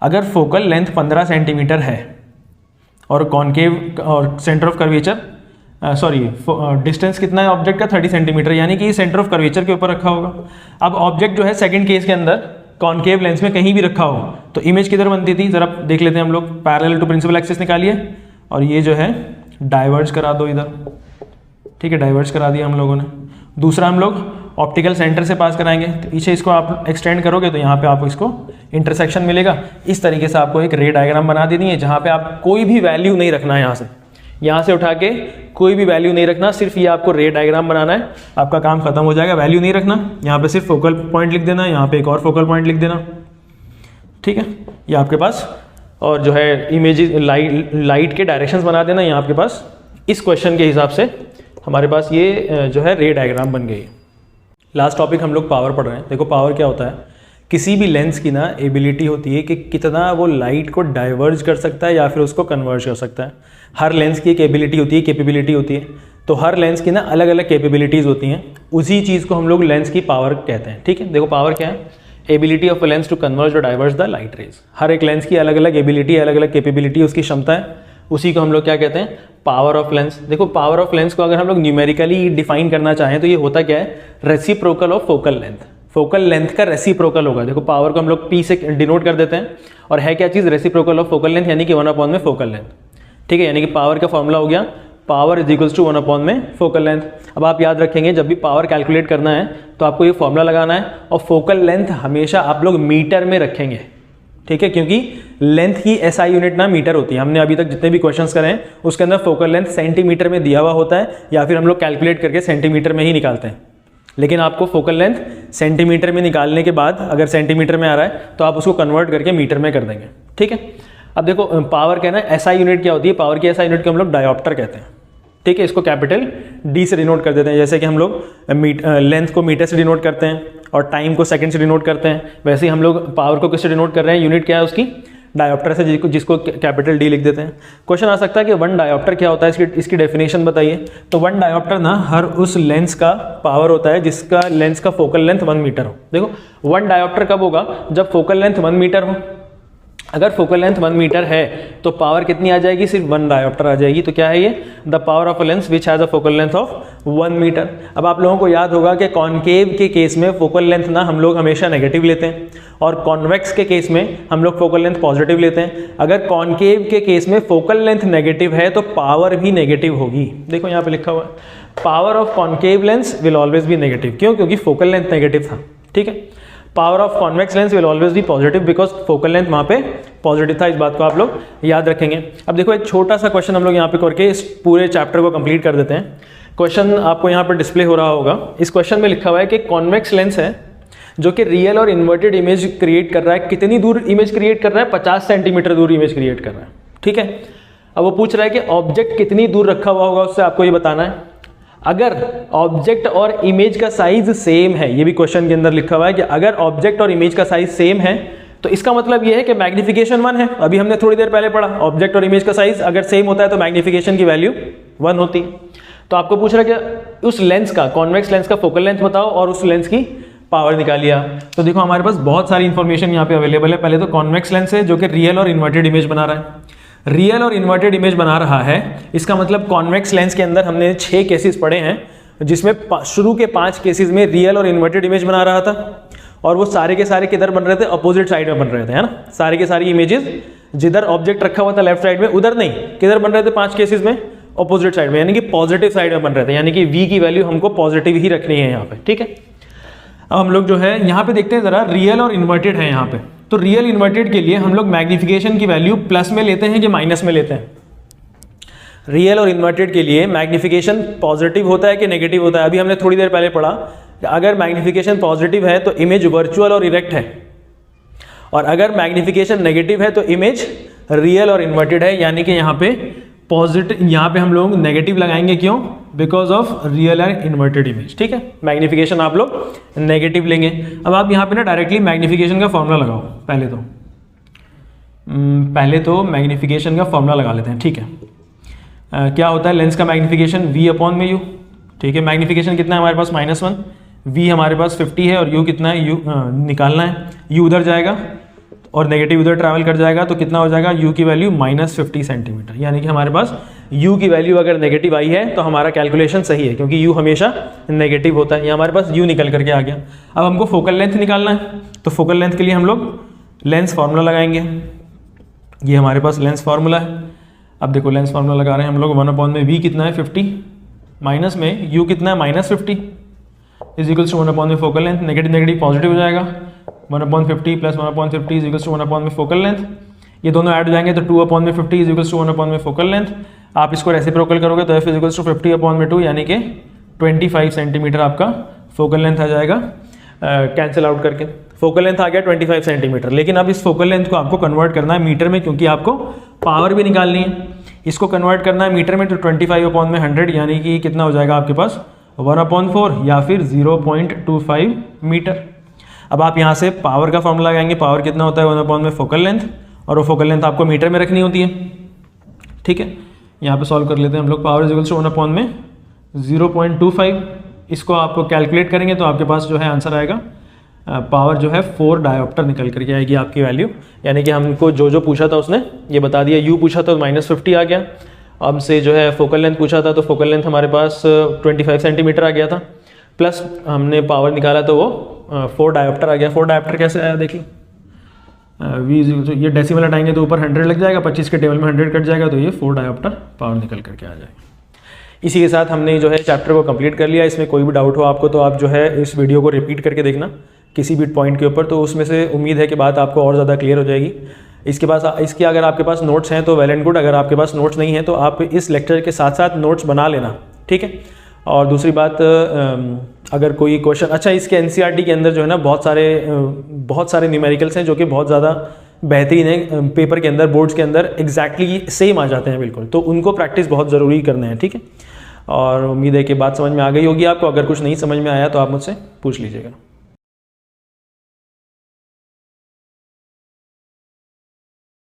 अगर फोकल लेंथ 15 सेंटीमीटर है और कॉनकेव और सेंटर ऑफ कर्वेचर डिस्टेंस कितना है ऑब्जेक्ट का, 30 सेंटीमीटर, यानी कि सेंटर ऑफ कर्वेचर के ऊपर रखा होगा। अब ऑब्जेक्ट जो है सेकंड केस के अंदर कॉनकेव लेंस में कहीं भी रखा हो तो इमेज किधर बनती थी, जरा देख लेते हैं हम लोग। पैरेलल टू प्रिंसिपल एक्सिस निकालिए और ये जो है डाइवर्ज करा दो इधर, ठीक है, डाइवर्ज करा दिया हम लोगों ने। दूसरा हम लोग ऑप्टिकल सेंटर से पास कराएंगे, तो पीछे इसको आप एक्सटेंड करोगे तो यहाँ पे आपको इसको इंटरसेक्शन मिलेगा। इस तरीके से आपको एक रे डायग्राम बना देनी है जहाँ पे आप कोई भी वैल्यू नहीं रखना है, यहाँ से उठा के कोई भी वैल्यू नहीं रखना, सिर्फ ये आपको रे डायग्राम बनाना है, आपका काम खत्म हो जाएगा। वैल्यू नहीं रखना, यहाँ पे सिर्फ फोकल पॉइंट लिख देना, यहाँ पे एक और फोकल पॉइंट लिख देना, ठीक है। ये आपके पास, और जो है इमेज लाइट के डायरेक्शंस बना देना यहाँ आपके पास। इस क्वेश्चन के हिसाब से हमारे पास ये जो है रे डायग्राम बन गई। लास्ट टॉपिक हम लोग पावर पढ़ रहे हैं। देखो पावर क्या होता है, किसी भी लेंस की ना एबिलिटी होती है कि कितना वो लाइट को डाइवर्ज कर सकता है या फिर उसको कन्वर्ज कर सकता है। हर लेंस की एक एबिलिटी होती है, कैपेबिलिटी होती है, तो हर लेंस की ना अलग अलग कैपेबिलिटीज़ होती हैं, उसी चीज़ को हम लोग लेंस की पावर कहते हैं, ठीक है। देखो पावर क्या है, ability of a lens to converge और डाइवर्ज द लाइट रेज। हर एक लेंस की अलग अलग एबिलिटी, अलग अलग कैपेबिलिटी, उसकी क्षमता है, उसी को हम लोग क्या कहते हैं, पावर ऑफ लेंस। देखो पावर ऑफ लेंस को अगर हम लोग न्यूमेरिकली डिफाइन करना चाहें तो ये होता क्या है, reciprocal of focal length. Focal length का रेसिप्रोकल होगा। देखो पावर को हम लोग पी से डिनोट कर देते हैं, और है क्या चीज़, रेसिप्रोकल ऑफ फोकल लेंथ, यानी कि 1/में फोकल लेंथ, ठीक है। यानी कि पावर का फॉर्मूला हो गया पावर इज इक्वल्स टू 1/में फोकल लेंथ। अब आप याद रखेंगे जब भी पावर कैलकुलेट करना है तो आपको ये फॉर्मूला लगाना है, और फोकल लेंथ हमेशा आप लोग मीटर में रखेंगे, ठीक है, क्योंकि लेंथ की एसआई यूनिट ना मीटर होती है। हमने अभी तक जितने भी क्वेश्चंस करे हैं उसके अंदर फोकल लेंथ सेंटीमीटर में दिया हुआ होता है, या फिर हम लोग कैलकुलेट करके सेंटीमीटर में ही निकालते हैं। लेकिन आपको फोकल लेंथ सेंटीमीटर में निकालने के बाद अगर सेंटीमीटर में आ रहा है तो आप उसको कन्वर्ट करके मीटर में कर देंगे, ठीक है। अब देखो पावर क्या है ना, एसआई यूनिट क्या होती है, पावर की एसआई यूनिट को हम लोग डायोप्टर कहते हैं, ठीक है। इसको कैपिटल डी से डिनोट कर देते हैं, जैसे कि हम लोग लेंथ को मीटर से डिनोट करते हैं और टाइम को सेकंड से डिनोट करते हैं, वैसे ही हम लोग पावर को किससे डिनोट कर रहे हैं, यूनिट क्या है उसकी, डायोप्टर से, जिसको कैपिटल डी लिख देते हैं। क्वेश्चन आ सकता है कि 1 डायोप्टर क्या होता है, इसकी डेफिनेशन बताइए। तो 1 डायोप्टर ना हर उस लेंस का पावर होता है जिसका लेंस का फोकल लेंथ 1 मीटर हो। देखो 1 डायोप्टर कब होगा, जब फोकल लेंथ 1 मीटर हो। अगर फोकल लेंथ 1 मीटर है तो पावर कितनी आ जाएगी, सिर्फ 1 डायोप्टर आ जाएगी। तो क्या है ये, the power of a lens which has a focal length of 1 metre. अब आप लोगों को याद होगा कि कॉनकेव के केस में फोकल लेंथ ना हम लोग हमेशा नेगेटिव लेते हैं, और कॉन्वेक्स के केस में हम लोग फोकल लेंथ पॉजिटिव लेते हैं। अगर कॉनकेव के केस में फोकल लेंथ नेगेटिव है तो पावर भी नेगेटिव होगी। देखो यहाँ पे लिखा हुआ है, power of concave lens will always be negative. क्यों, क्योंकि फोकल लेंथ नेगेटिव था, ठीक है। Power of convex lens will always be positive because focal length वहाँ पे पॉजिटिव था। इस बात को आप लोग याद रखेंगे। अब देखो एक छोटा सा क्वेश्चन हम लोग यहाँ पे करके इस पूरे चैप्टर को कंप्लीट कर देते हैं। क्वेश्चन आपको यहाँ पर डिस्प्ले हो रहा होगा। इस क्वेश्चन में लिखा हुआ है कि कॉन्वेक्स लेंस है जो कि रियल और इन्वर्टेड इमेज क्रिएट कर रहा है। कितनी दूर इमेज क्रिएट कर रहा है, 50 सेंटीमीटर दूर इमेज क्रिएट कर रहा है, ठीक है। अब वो पूछ रहा है कि ऑब्जेक्ट कितनी दूर रखा हुआ होगा, उससे आपको ये बताना है। अगर ऑब्जेक्ट और इमेज का साइज सेम है, ये भी क्वेश्चन के अंदर लिखा हुआ है कि अगर ऑब्जेक्ट और इमेज का साइज सेम है तो इसका मतलब ये है कि मैग्निफिकेशन 1 है। अभी हमने थोड़ी देर पहले पढ़ा, ऑब्जेक्ट और इमेज का साइज अगर सेम होता है तो मैग्निफिकेशन की वैल्यू 1 होती है। तो आपको पूछ रहा है कि उस लेंस का, कॉन्वेक्स लेंस का फोकल लेंथ बताओ और उस लेंस की पावर निकालिए। तो देखो हमारे पास बहुत सारी इंफॉर्मेशन यहाँ पे अवेलेबल है। पहले तो कॉन्वेक्स लेंस है जो कि रियल और इन्वर्टेड इमेज बना रहा है। रियल और इन्वर्टेड इमेज बना रहा है, इसका मतलब कॉन्वेक्स लेंस के अंदर हमने 6 केसेस पढ़े हैं, जिसमें शुरू के 5 केसेस में रियल और इन्वर्टेड इमेज बना रहा था, और वो सारे के सारे किधर बन रहे थे, अपोजिट साइड में बन रहे थे, है ना। सारे के सारी इमेजेस जिधर ऑब्जेक्ट रखा हुआ था लेफ्ट साइड में, उधर नहीं, किधर बन रहे थे 5 केसेस में, अपोजिट साइड में, यानी कि पॉजिटिव साइड में बन रहे थे। यानी कि v की वैल्यू हमको पॉजिटिव ही रखनी है यहाँ पे, ठीक है। अब हम लोग जो है यहाँ पे देखते हैं जरा, रियल और इन्वर्टेड है यहाँ पे। तो रियल इन्वर्टेड के लिए हम लोग मैग्निफिकेशन की वैल्यू प्लस में लेते हैं कि माइनस में लेते हैं। रियल और इन्वर्टेड के लिए मैग्निफिकेशन पॉजिटिव होता है कि नेगेटिव होता है। अभी हमने थोड़ी देर पहले पढ़ा कि अगर मैग्निफिकेशन पॉजिटिव है तो इमेज वर्चुअल और इरेक्ट है, और अगर मैग्निफिकेशन नेगेटिव है तो इमेज रियल और इन्वर्टेड है, यानी कि यहाँ पे पॉजिटिव, यहाँ पे हम लोग नेगेटिव लगाएंगे, क्यों? Because of real and inverted image, ठीक है। मैग्निफिकेशन आप लोग नेगेटिव लेंगे। अब आप यहाँ पे ना डायरेक्टली मैग्निफिकेशन का फॉर्मूला लगाओ। पहले तो मैग्निफिकेशन का फॉर्मूला लगा लेते हैं, ठीक है। क्या होता है लेंस का मैग्निफिकेशन? v अपॉन में u, ठीक है। मैग्निफिकेशन कितना है हमारे पास? -1, v हमारे पास 50 है और u कितना है? u निकालना है। u उधर जाएगा और नेगेटिव उधर ट्रैवल कर जाएगा, तो कितना हो जाएगा? u की वैल्यू -50 सेंटीमीटर, यानी कि हमारे पास u की वैल्यू अगर नेगेटिव आई है तो हमारा कैलकुलेशन सही है, क्योंकि u हमेशा नेगेटिव होता है। ये हमारे पास u निकल करके आ गया। अब हमको फोकल लेंथ निकालना है, तो फोकल लेंथ के लिए हम लोग लेंस फार्मूला लगाएंगे। ये हमारे पास लेंस फार्मूला है। अब देखो लेंस फार्मूला लगा रहे हैं हम लोग। 1 अपॉन में v कितना है? 50, माइनस में u कितना है? -50 इज इक्वल्स टू 1 अपॉन में focal length. Negative negative positive हो जाएगा। 1/50 plus 1/50 is equals to 1 upon में फोकल लेंथ। ये दोनों ऐड हो जाएंगे तो 2 अपॉन में 50 इज इक्वल्स टू 1 अपॉन में फोकल लेंथ। आप इसको रेसिप्रोकल करोगे तो f is equals to 50 upon में 2, यानी कि 25 सेंटीमीटर आपका फोकल लेंथ आ जाएगा, कैंसिल आउट करके। फोकल लेंथ आ गया 25 सेंटीमीटर। लेकिन अब इस फोकल लेंथ को आपको कन्वर्ट करना है मीटर में, क्योंकि आपको पावर भी निकालनी है। इसको कन्वर्ट करना है मीटर में, तो 25 अपॉन में 100, यानी कि कितना हो जाएगा आपके पास? 1/4 या फिर 0.25 मीटर। अब आप यहाँ से पावर का फॉर्मूला लगाएंगे। पावर कितना होता है? 1 अपॉन में फोकल लेंथ, और वो फोकल लेंथ आपको मीटर में रखनी होती है, ठीक है। यहाँ पे सॉल्व कर लेते हैं हम लोग। Power is equals to 1 upon में 0.25। इसको आप कैलकुलेट करेंगे तो आपके पास जो है आंसर आएगा, पावर जो है 4 डायोप्टर निकल करके आएगी आपकी वैल्यू। यानी कि हमको जो पूछा था उसने ये बता दिया। u पूछा था तो -50 आ गया। अब से जो है फोकल लेंथ पूछा था तो फोकल लेंथ हमारे पास 25 सेंटीमीटर आ गया था, प्लस हमने पावर निकाला तो वो 4 डायोप्टर आ गया। 4 डायोप्टर कैसे आया देखिए। v ये डेसिमल हटाएंगे तो ऊपर 100 लग जाएगा, 25 के टेबल में 100 कट जाएगा, तो ये 4 डायोप्टर पावर निकल करके आ जाएगा। इसी के साथ हमने जो है चैप्टर को कंप्लीट कर लिया। इसमें कोई भी डाउट हो आपको तो आप जो है इस वीडियो को रिपीट करके देखना किसी भी पॉइंट के ऊपर, तो उसमें से उम्मीद है कि बात आपको और ज़्यादा क्लियर हो जाएगी। इसके अगर आपके पास नोट्स हैं तो वेल एंड गुड। अगर आपके पास नोट्स नहीं है तो आप इस लेक्चर के साथ साथ नोट्स बना लेना, ठीक है। और दूसरी बात, अगर कोई क्वेश्चन, अच्छा इसके एनसीईआरटी के अंदर जो है ना बहुत सारे न्यूमेरिकल्स हैं जो कि बहुत ज़्यादा बेहतरीन है, पेपर के अंदर, बोर्ड्स के अंदर एग्जैक्टली सेम आ जाते हैं बिल्कुल, तो उनको प्रैक्टिस बहुत ज़रूरी करना है, ठीक है। और उम्मीद है कि बात समझ में आ गई होगी आपको। अगर कुछ नहीं समझ में आया तो आप मुझसे पूछ लीजिएगा।